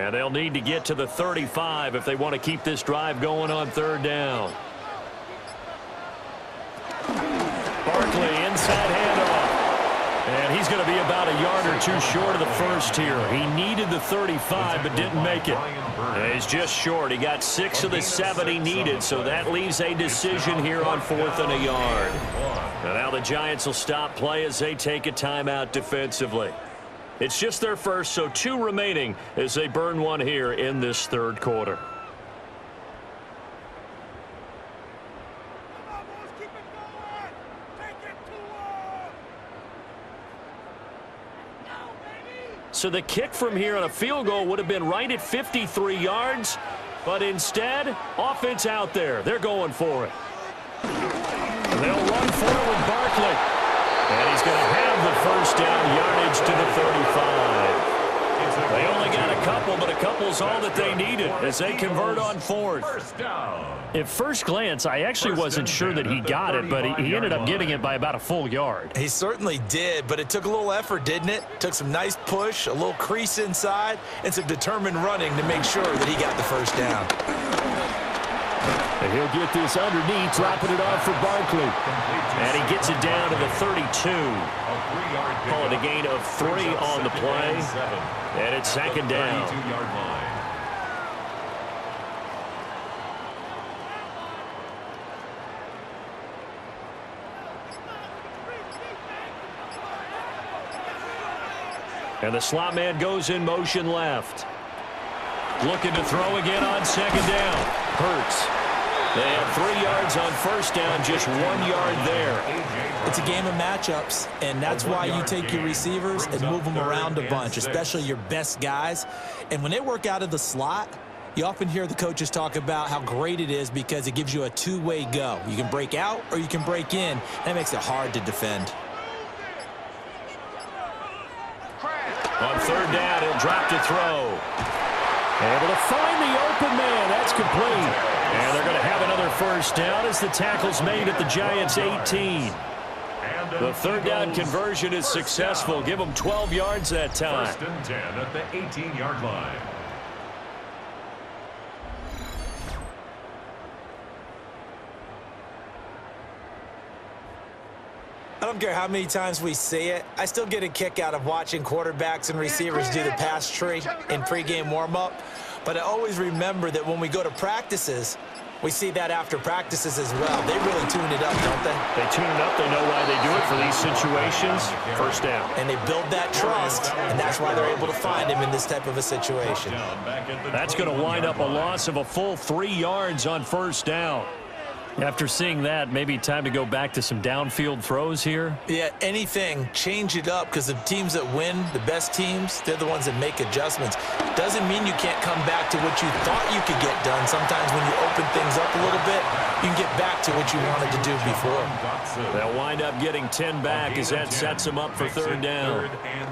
And they'll need to get to the 35 if they want to keep this drive going on 3rd down. Barkley inside handoff. And he's going to be about a yard or 2 short of the first here. He needed the 35 but didn't make it. And he's just short. He got 6 of the 7 he needed, so that leaves a decision here on 4th and a yard. And now the Giants will stop play as they take a timeout defensively. It's just their first, so 2 remaining as they burn one here in this 3rd quarter. So the kick from here on a field goal would have been right at 53 yards, but instead, offense out there. They're going for it. They'll run forward Barkley. And he's going to have the first down yardage to the 35. They only got a couple, but a couple's all that they needed as they convert on 4th. At first glance, I actually wasn't sure that he got it, but he ended up getting it by about a full yard. He certainly did, but it took a little effort, didn't it? Took some nice push, a little crease inside, and some determined running to make sure that he got the first down. And he'll get this underneath, dropping it off for Barkley. And he gets it down to the 32. Call it a gain of 3 on the play. And it's 2nd down. And the slot man goes in motion left. Looking to throw again on second down. Hurts. They have 3 yards on first down, just 1 yard there. It's a game of matchups, and that's why you take your receivers and move them around a bunch, especially your best guys. And when they work out of the slot, you often hear the coaches talk about how great it is because it gives you a two-way go. You can break out or you can break in. That makes it hard to defend. On third down, he'll drop to throw. Able to find the open man. That's complete. And they're going to have another first down as the tackle's made at the Giants' 18. The third down conversion is successful. Give them 12 yards that time. First and 10 at the 18-yard line. I don't care how many times we see it. I still get a kick out of watching quarterbacks and receivers do the pass tree in pregame warm-up. But I always remember that when we go to practices, we see that after practices as well. They really tune it up, don't they? They tune it up. They know why they do it for these situations. First down. And they build that trust, and that's why they're able to find him in this type of a situation. That's going to wind up a loss of a full 3 yards on first down. After seeing that, maybe time to go back to some downfield throws here. Yeah, anything, change it up, because the teams that win, the best teams, they're the ones that make adjustments. Doesn't mean you can't come back to what you thought you could get done. Sometimes when you open things up a little bit, you can get back to what you wanted to do before. They'll wind up getting 10 back as that sets them up for third down.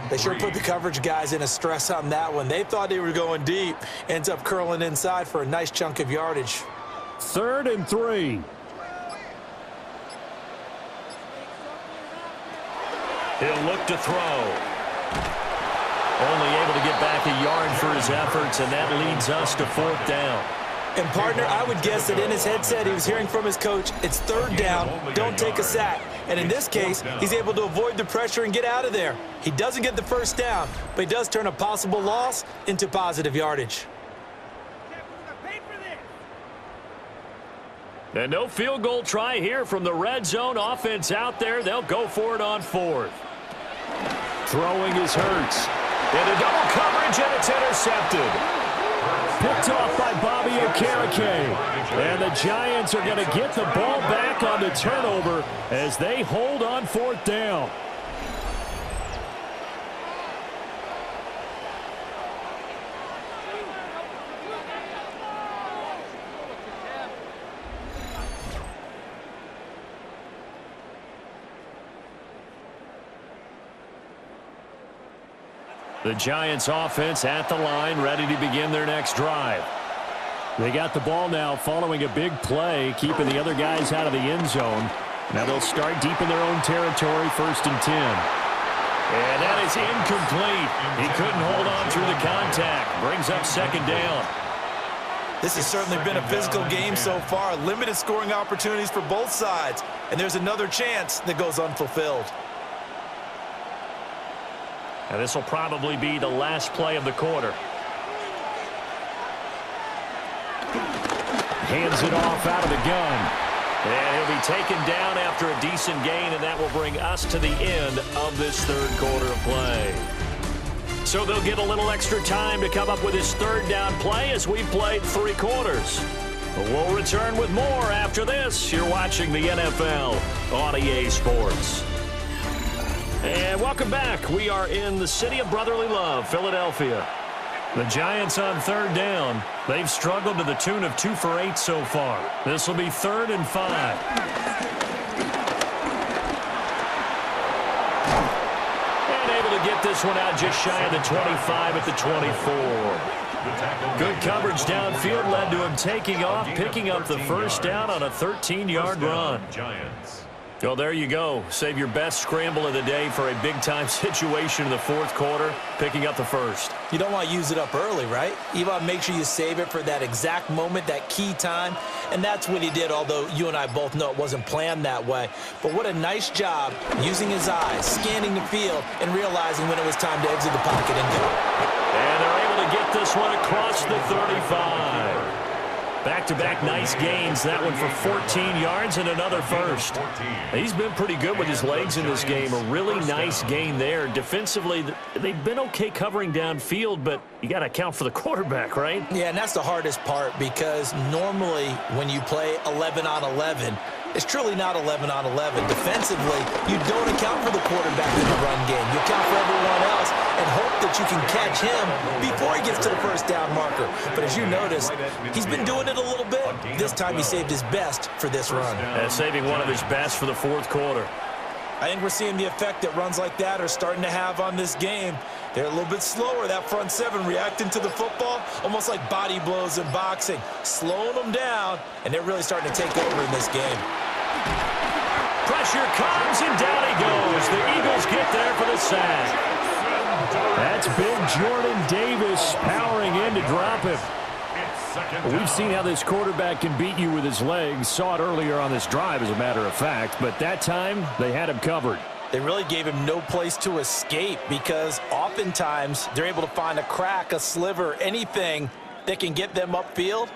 They sure put the coverage guys in a stress on that one. They thought they were going deep. Ends up curling inside for a nice chunk of yardage. 3rd and 3. He'll look to throw. Only able to get back a yard for his efforts, and that leads us to 4th down. And, partner, I would guess that in his headset he was hearing from his coach, it's 3rd down, don't take a sack. And in this case, he's able to avoid the pressure and get out of there. He doesn't get the first down, but he does turn a possible loss into positive yardage. And no field goal try here from the red zone. Offense out there. They'll go for it on 4th. Throwing is Hurts. Into double coverage, and it's intercepted. Picked off by Bobby Okereke. And the Giants are going to get the ball back on the turnover as they hold on 4th down. The Giants offense at the line, ready to begin their next drive. They got the ball now following a big play, keeping the other guys out of the end zone. Now they'll start deep in their own territory, 1st and 10. And that is incomplete. He couldn't hold on through the contact. Brings up 2nd down. This has certainly been a physical game so far. Limited scoring opportunities for both sides. And there's another chance that goes unfulfilled. And this will probably be the last play of the quarter. Hands it off out of the gun. And he'll be taken down after a decent gain, and that will bring us to the end of this 3rd quarter of play. So they'll get a little extra time to come up with his 3rd down play as we've played 3 quarters. We'll return with more after this. You're watching the NFL on EA Sports. And welcome back. We are in the city of brotherly love, Philadelphia. The Giants on 3rd down. They've struggled to the tune of 2 for 8 so far. This will be 3rd and 5. And able to get this one out just shy of the 25 at the 24. Good coverage downfield led to him taking off, picking up the first down on a 13-yard run. Well, there you go. Save your best scramble of the day for a big-time situation in the 4th quarter, picking up the first. You don't want to use it up early, right? You want to make sure you save it for that exact moment, that key time. And that's what he did, although you and I both know it wasn't planned that way. But what a nice job using his eyes, scanning the field, and realizing when it was time to exit the pocket and go. And they're able to get this one across the 35. Back-to-back nice gains. That one for 14 yards and another first. He's been pretty good with his legs in this game. A really nice gain there. Defensively, they've been okay covering downfield, but you got to account for the quarterback, right? Yeah, and that's the hardest part because normally when you play 11 on 11, it's truly not 11 on 11. Defensively, you don't account for the quarterback in the run game. You account for everyone else and hope that you can catch him before he gets to the first down marker. But as you notice, he's been doing it a little bit. This time he saved his best for this run. Saving one of his best for the fourth quarter. I think we're seeing the effect that runs like that are starting to have on this game. They're a little bit slower, that front seven, reacting to the football, almost like body blows in boxing, slowing them down, and they're really starting to take over in this game. Pressure comes, and down he goes. The Eagles get there for the sack. That's big Jordan Davis powering in to drop him. We've seen how this quarterback can beat you with his legs. Saw it earlier on this drive, as a matter of fact. But that time, they had him covered. They really gave him no place to escape because oftentimes they're able to find a crack, a sliver, anything that can get them upfield.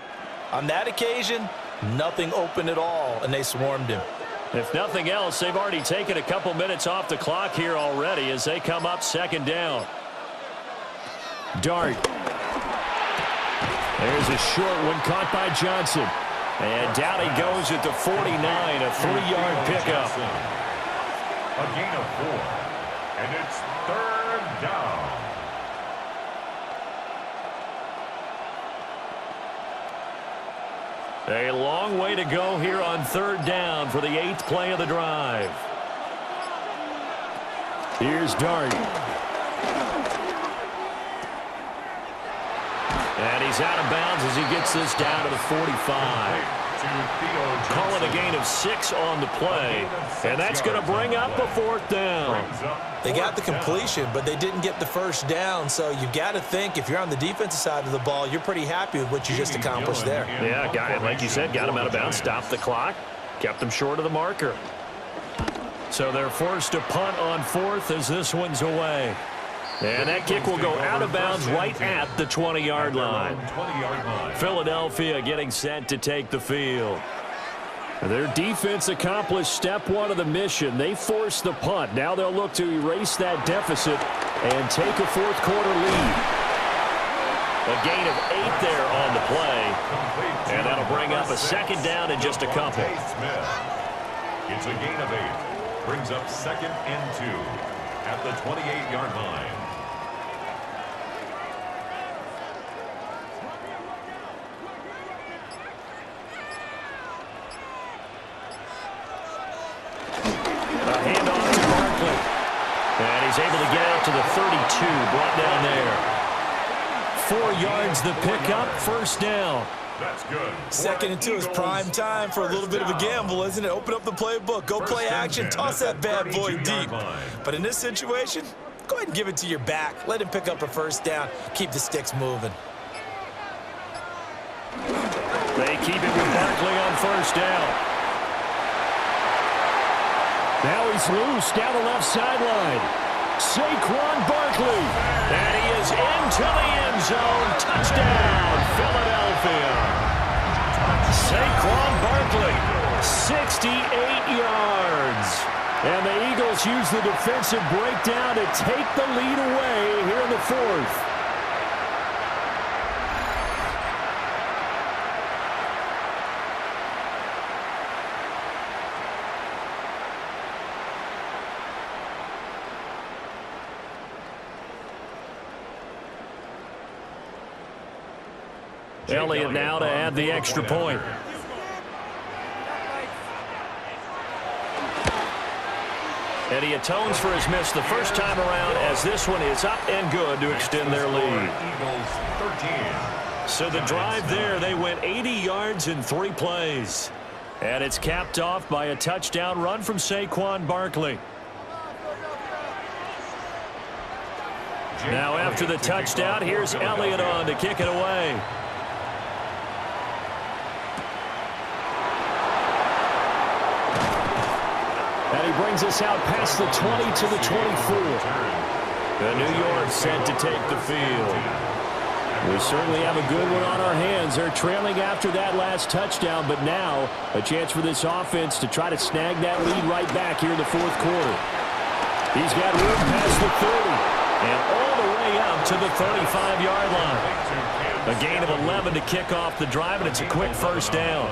On that occasion, nothing open at all, and they swarmed him. If nothing else, they've already taken a couple minutes off the clock here already as they come up second down. Dart. There's a short one caught by Johnson. And down he goes at the 49, a 3-yard pickup. A gain of 4, and it's third down. A long way to go here on third down for the 8th play of the drive. Here's Dart. And he's out of bounds as he gets this down to the 45. Call it a gain of 6 on the play. And that's going to bring up a 4th down. They got the completion, but they didn't get the first down. So you got to think if you're on the defensive side of the ball, you're pretty happy with what you just accomplished there. Yeah, like you said, got him out of bounds, stopped the clock, kept him short of the marker. So they're forced to punt on 4th as this one's away. And that kick will go out of bounds right at the 20-yard line. Philadelphia getting set to take the field. Their defense accomplished step 1 of the mission. They forced the punt. Now they'll look to erase that deficit and take a fourth quarter lead. A gain of 8 there on the play. And that'll bring up a second down in just a couple. It's a gain of 8. Brings up 2nd and 2 at the 28-yard line. Handoff to Barkley. And he's able to get out to the 32, brought down there. 4 yards the pickup, first down. That's good. 2nd and 2 is prime time for a little bit of a gamble, isn't it? Open up the playbook, go play action, toss that bad boy deep. But in this situation, go ahead and give it to your back. Let him pick up a first down. Keep the sticks moving. They keep it with Barkley on first down. Now he's loose down the left sideline. Saquon Barkley. And he is into the end zone. Touchdown, Philadelphia. Saquon Barkley, 68 yards. And the Eagles use the defensive breakdown to take the lead away here in the 4th. Elliott now to add the extra point. And he atones for his miss the first time around as this one is up and good to extend their lead. So the drive there, they went 80 yards in 3 plays. And it's capped off by a touchdown run from Saquon Barkley. Now after the touchdown, here's Elliott on to kick it away. And he brings us out past the 20 to the 24. The New York set to take the field. We certainly have a good one on our hands. They're trailing after that last touchdown, but now a chance for this offense to try to snag that lead right back here in the fourth quarter. He's got room past the 30 and all the way up to the 35-yard line. A gain of 11 to kick off the drive, and it's a quick first down.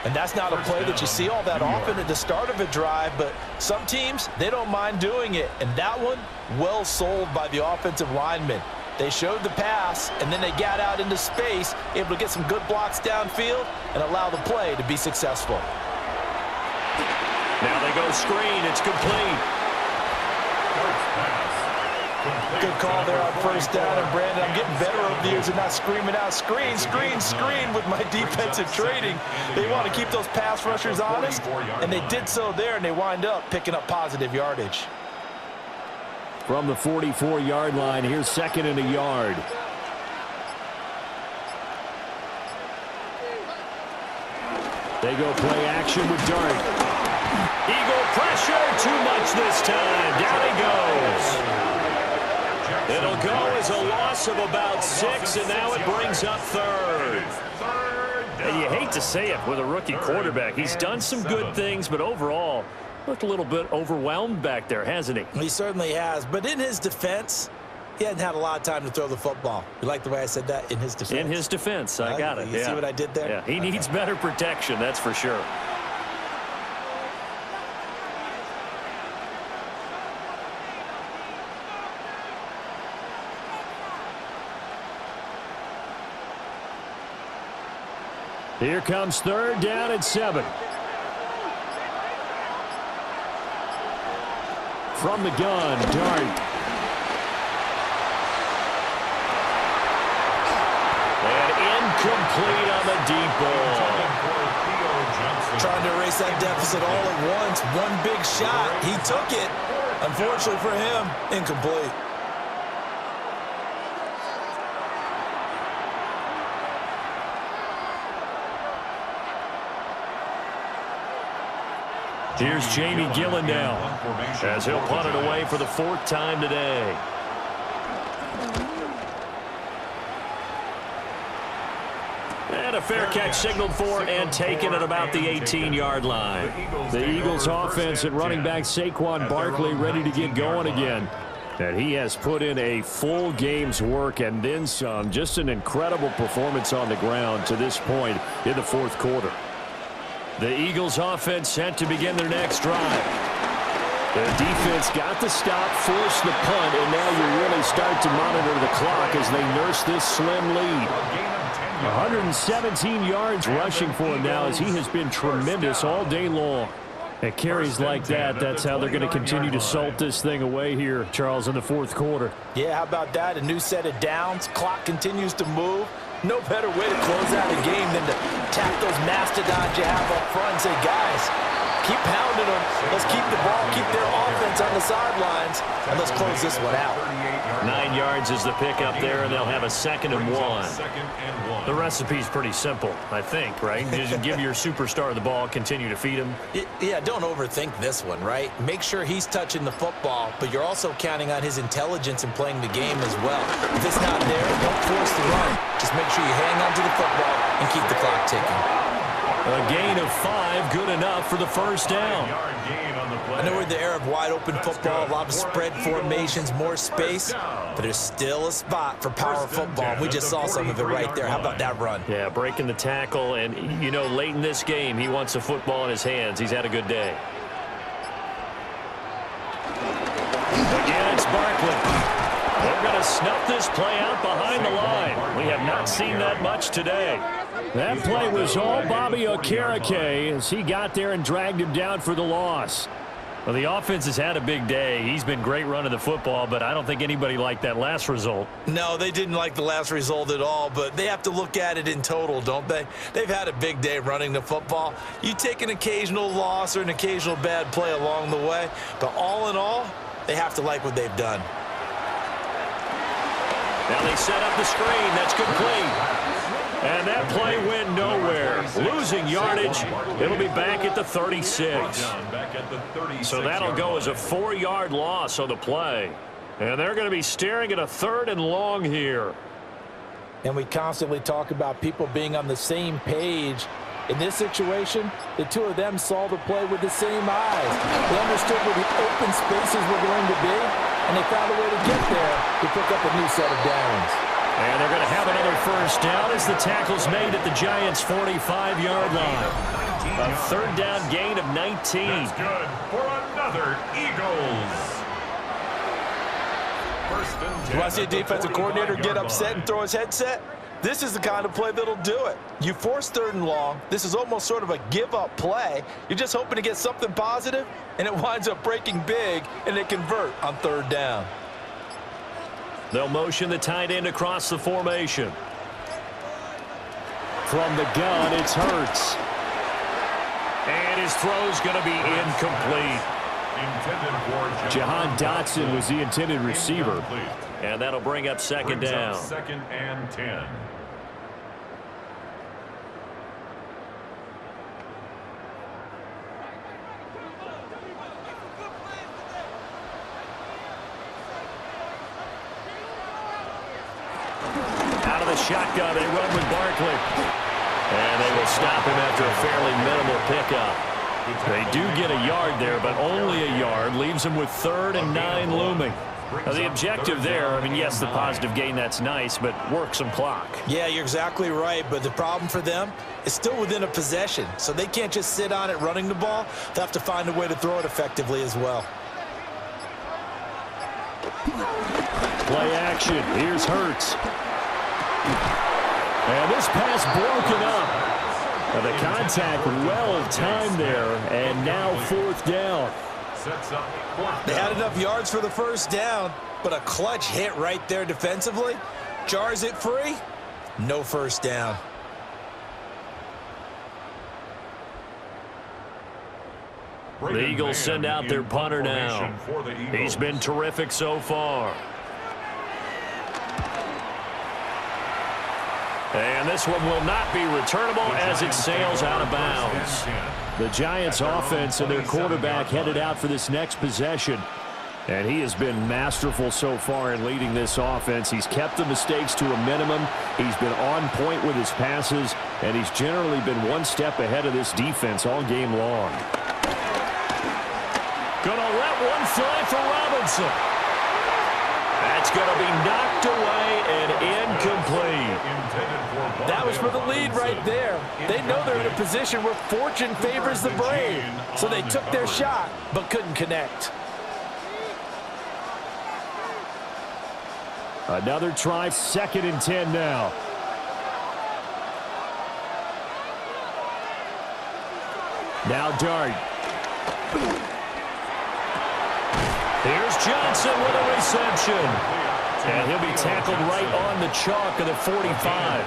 And that's not a play that you see all that often at the start of a drive, but some teams, they don't mind doing it. And that one, well sold by the offensive lineman. They showed the pass, and then they got out into space, able to get some good blocks downfield and allow the play to be successful. Now they go screen. It's complete. Good call there on first down. And, Brandon, I'm getting better over the years and not screaming out, screen, screen, screen with my defensive training. They want to keep those pass rushers honest, and they did so there, and they wind up picking up positive yardage. From the 44-yard line, here's second and a yard. They go play action with Dart. Eagle pressure, too much this time. Down he goes. It'll go as a loss of about 6, and now it brings up third. And you hate to say it with a rookie quarterback. He's done some good things, but overall, looked a little bit overwhelmed back there, hasn't he? He certainly has, but in his defense, he hadn't had a lot of time to throw the football. You like the way I said that? In his defense? In his defense, I got it. You see what I did there? Yeah, he needs better protection, that's for sure. Here comes third down and 7. From the gun, Dart. And incomplete on the deep ball. Trying to erase that deficit all at once. One big shot. He took it. Unfortunately for him, incomplete. Here's Jamie Gillen now, as he'll punt it away for the 4th time today. And a fair catch signaled for and taken at about the 18-yard line. The Eagles offense at running back Saquon Barkley ready to get going again. And he has put in a full game's work and then some. Just an incredible performance on the ground to this point in the fourth quarter. The Eagles offense set to begin their next drive. The defense got the stop, forced the punt, and now you really start to monitor the clock as they nurse this slim lead. 117 yards rushing for him now as he has been tremendous all day long. At carries like that, that's how they're going to continue to salt this thing away here, Charles, in the fourth quarter. Yeah, how about that? A new set of downs. Clock continues to move. No better way to close out a game than to tap those mastodons you have up front and say, guys, keep pounding them. Let's keep the ball, keep their offense on the sidelines, and let's close this one out. 9 yards is the pickup there, and they'll have a 2nd and 1. The recipe's pretty simple, I think, right? Just give your superstar the ball, continue to feed him. Yeah, don't overthink this one, right? Make sure he's touching the football, but you're also counting on his intelligence in playing the game as well. If it's not there, don't force the run. Just make sure you hang on to the football and keep the clock ticking. A gain of 5, good enough for the first down. I know we're in the era of wide-open football, a lot of spread formations, more space, but there's still a spot for power football. We just saw some of it right there. How about that run? Yeah, breaking the tackle, and, you know, late in this game, he wants the football in his hands. He's had a good day. Again, it's Barkley. They're going to snuff this play out behind the line. We have not seen that much today. That play was all Bobby Okereke as he got there and dragged him down for the loss. Well, the offense has had a big day. He's been great running the football, but I don't think anybody liked that last result. No, they didn't like the last result at all, but they have to look at it in total, don't they? They've had a big day running the football. You take an occasional loss or an occasional bad play along the way, but all in all, they have to like what they've done. Now they set up the screen. That's complete. And that play went nowhere. Losing yardage. It'll be back at the 36. So that'll go as a 4-yard loss on the play. And they're going to be staring at a 3rd and long here. And we constantly talk about people being on the same page. In this situation, the two of them saw the play with the same eyes. They understood where the open spaces were going to be, and they found a way to get there to pick up a new set of downs. And they're going to have another first down as the tackle's made at the Giants' 45-yard line. A third down gain of 19. That's good for another Eagles. First and 10. You want to see a defensive coordinator get upset and throw his headset? This is the kind of play that'll do it. You force third and long. This is almost sort of a give-up play. You're just hoping to get something positive, and it winds up breaking big, and they convert on third down. They'll motion the tight end across the formation. From the gun, it's Hurts. And his throw's going to be incomplete. Jahan Dotson was the intended receiver. And that'll bring up second down. Second and 10. Out of the shotgun, they run with Barkley. And they will stop him after a fairly minimal pickup. They do get a yard there, but only a yard. Leaves them with 3rd and 9 looming. Now, the objective there, I mean, yes, the positive gain, that's nice, but work some clock. Yeah, you're exactly right, but the problem for them is still within a possession, so they can't just sit on it running the ball. They'll have to find a way to throw it effectively as well. Play action. Here's Hurts. And this pass broken up. Now the contact well timed there, and now 4th down. They had enough yards for the first down, but a clutch hit right there defensively. Jars it free. No first down. The Eagles send out their punter now. He's been terrific so far. And this one will not be returnable as it sails out of bounds. The Giants offense and their quarterback headed out for this next possession. And he has been masterful so far in leading this offense. He's kept the mistakes to a minimum. He's been on point with his passes. And he's generally been one step ahead of this defense all game long. Gonna let one fly for Robinson. That's going to be knocked away and incomplete. That was for the lead right there. They know they're in a position where fortune favors the brave. So they took their shot, but couldn't connect. Another try, 2nd and 10 now. Now Dart. Here's Johnson with a reception. And he'll be tackled right on the chalk of the 45.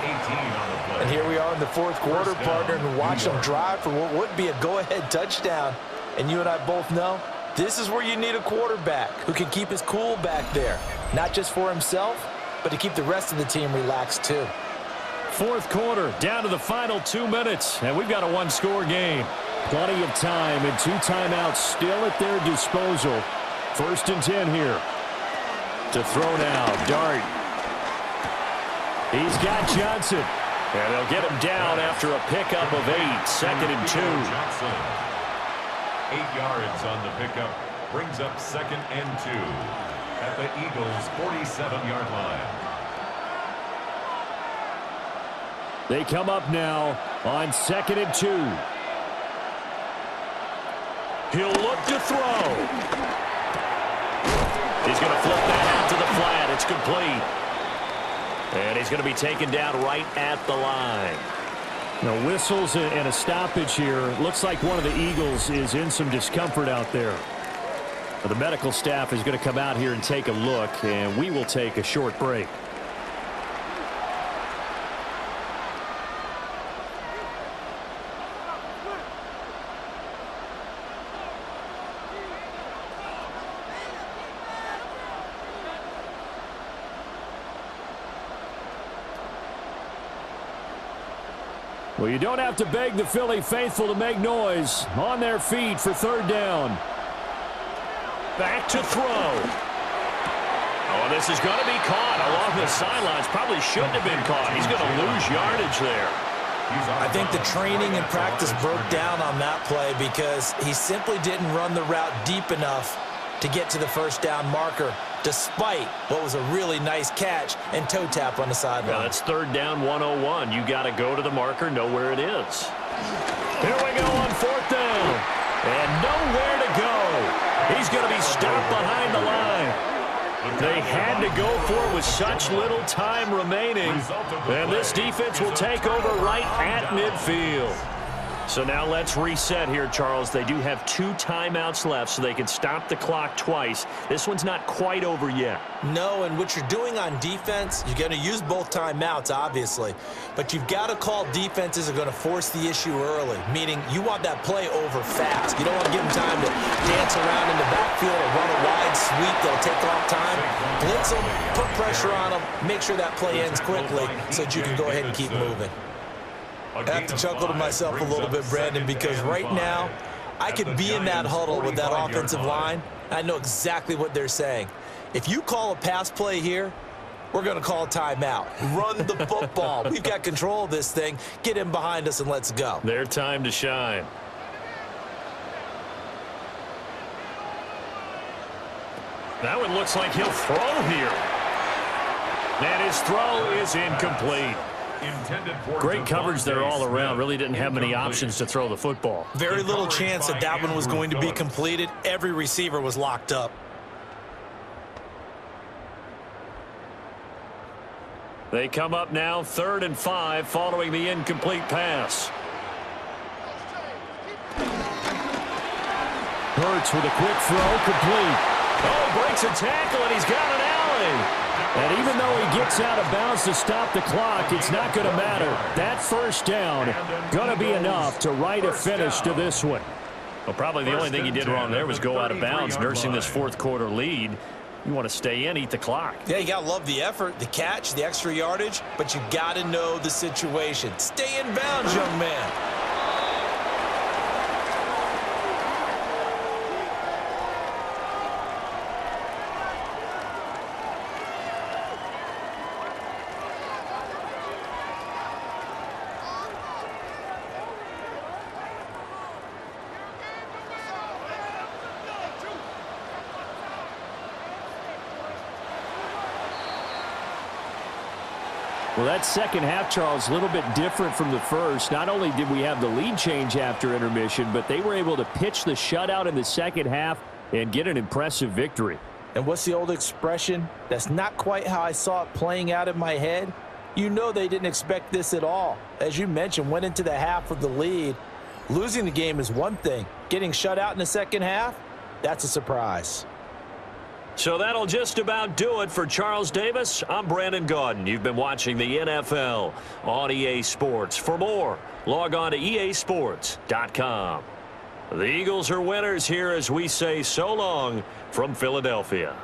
And here we are in the 4th quarter, partner, and watch them drive for what would be a go-ahead touchdown. And you and I both know this is where you need a quarterback who can keep his cool back there. Not just for himself, but to keep the rest of the team relaxed too. 4th quarter, down to the final 2 minutes, and we've got a 1-score game. Plenty of time and 2 timeouts still at their disposal. 1st and 10 here. To throw now, Dart. He's got Johnson. And they'll get him down after a pickup of 8. 2nd and 2. 8 yards on the pickup. Brings up 2nd and 2 at the Eagles' 47-yard line. They come up now on 2nd and 2. He'll look to throw. He's going to flip that out to the flat. It's complete. And he's going to be taken down right at the line. Now whistles and a stoppage here. Looks like one of the Eagles is in some discomfort out there. The medical staff is going to come out here and take a look, and we will take a short break. Well, you don't have to beg the Philly faithful to make noise. On their feet for 3rd down. Back to throw. Oh, this is going to be caught along the sidelines. Probably shouldn't have been caught. He's going to lose yardage there. I think the training and practice broke down on that play because he simply didn't run the route deep enough to get to the first down marker, despite what was a really nice catch and toe tap on the sideline. Yeah, that's third down 101. You got to go to the marker, know where it is. Here we go on fourth down. And nowhere to go. He's going to be stopped behind the line. They had to go for it with such little time remaining. And this defense will take over right at midfield. So now let's reset here, Charles. They do have 2 timeouts left, so they can stop the clock twice. This one's not quite over yet. No, and what you're doing on defense, you're going to use both timeouts, obviously. But you've got to call defenses are going to force the issue early, meaning you want that play over fast. You don't want to give them time to dance around in the backfield or run a wide sweep that'll take off time. Blitz them, put pressure on them, make sure that play ends quickly so that you can go ahead and keep moving. I have to chuckle to myself a little bit, Brandon, because right now I could be in that huddle with that offensive line. I know exactly what they're saying. If you call a pass play here, we're going to call a timeout. Run the football. We've got control of this thing. Get in behind us and let's go. Their time to shine. That one looks like he'll throw here. And his throw is incomplete. Great coverage there all around. Really didn't have many options to throw the football. Very little chance that that one was going to be completed. Every receiver was locked up. They come up now 3rd and 5 following the incomplete pass. Hurts with a quick throw, complete. Oh, breaks a tackle, and he's got an alley. And even though he gets out of bounds to stop the clock, it's not going to matter. That first down going to be enough to write a finish to this one. Well, probably the only thing he did wrong there was go out of bounds, nursing this 4th quarter lead. You want to stay in, eat the clock. Yeah, you got to love the effort, the catch, the extra yardage, but you got to know the situation. Stay in bounds, young man. Well, that second half, Charles, a little bit different from the first. Not only did we have the lead change after intermission, but they were able to pitch the shutout in the second half and get an impressive victory. And what's the old expression? That's not quite how I saw it playing out in my head. You know they didn't expect this at all. As you mentioned, went into the half with the lead. Losing the game is one thing. Getting shut out in the second half, that's a surprise. So that'll just about do it for Charles Davis. I'm Brandon Gaudin. You've been watching the NFL on EA Sports. For more, log on to easports.com. The Eagles are winners here as we say so long from Philadelphia.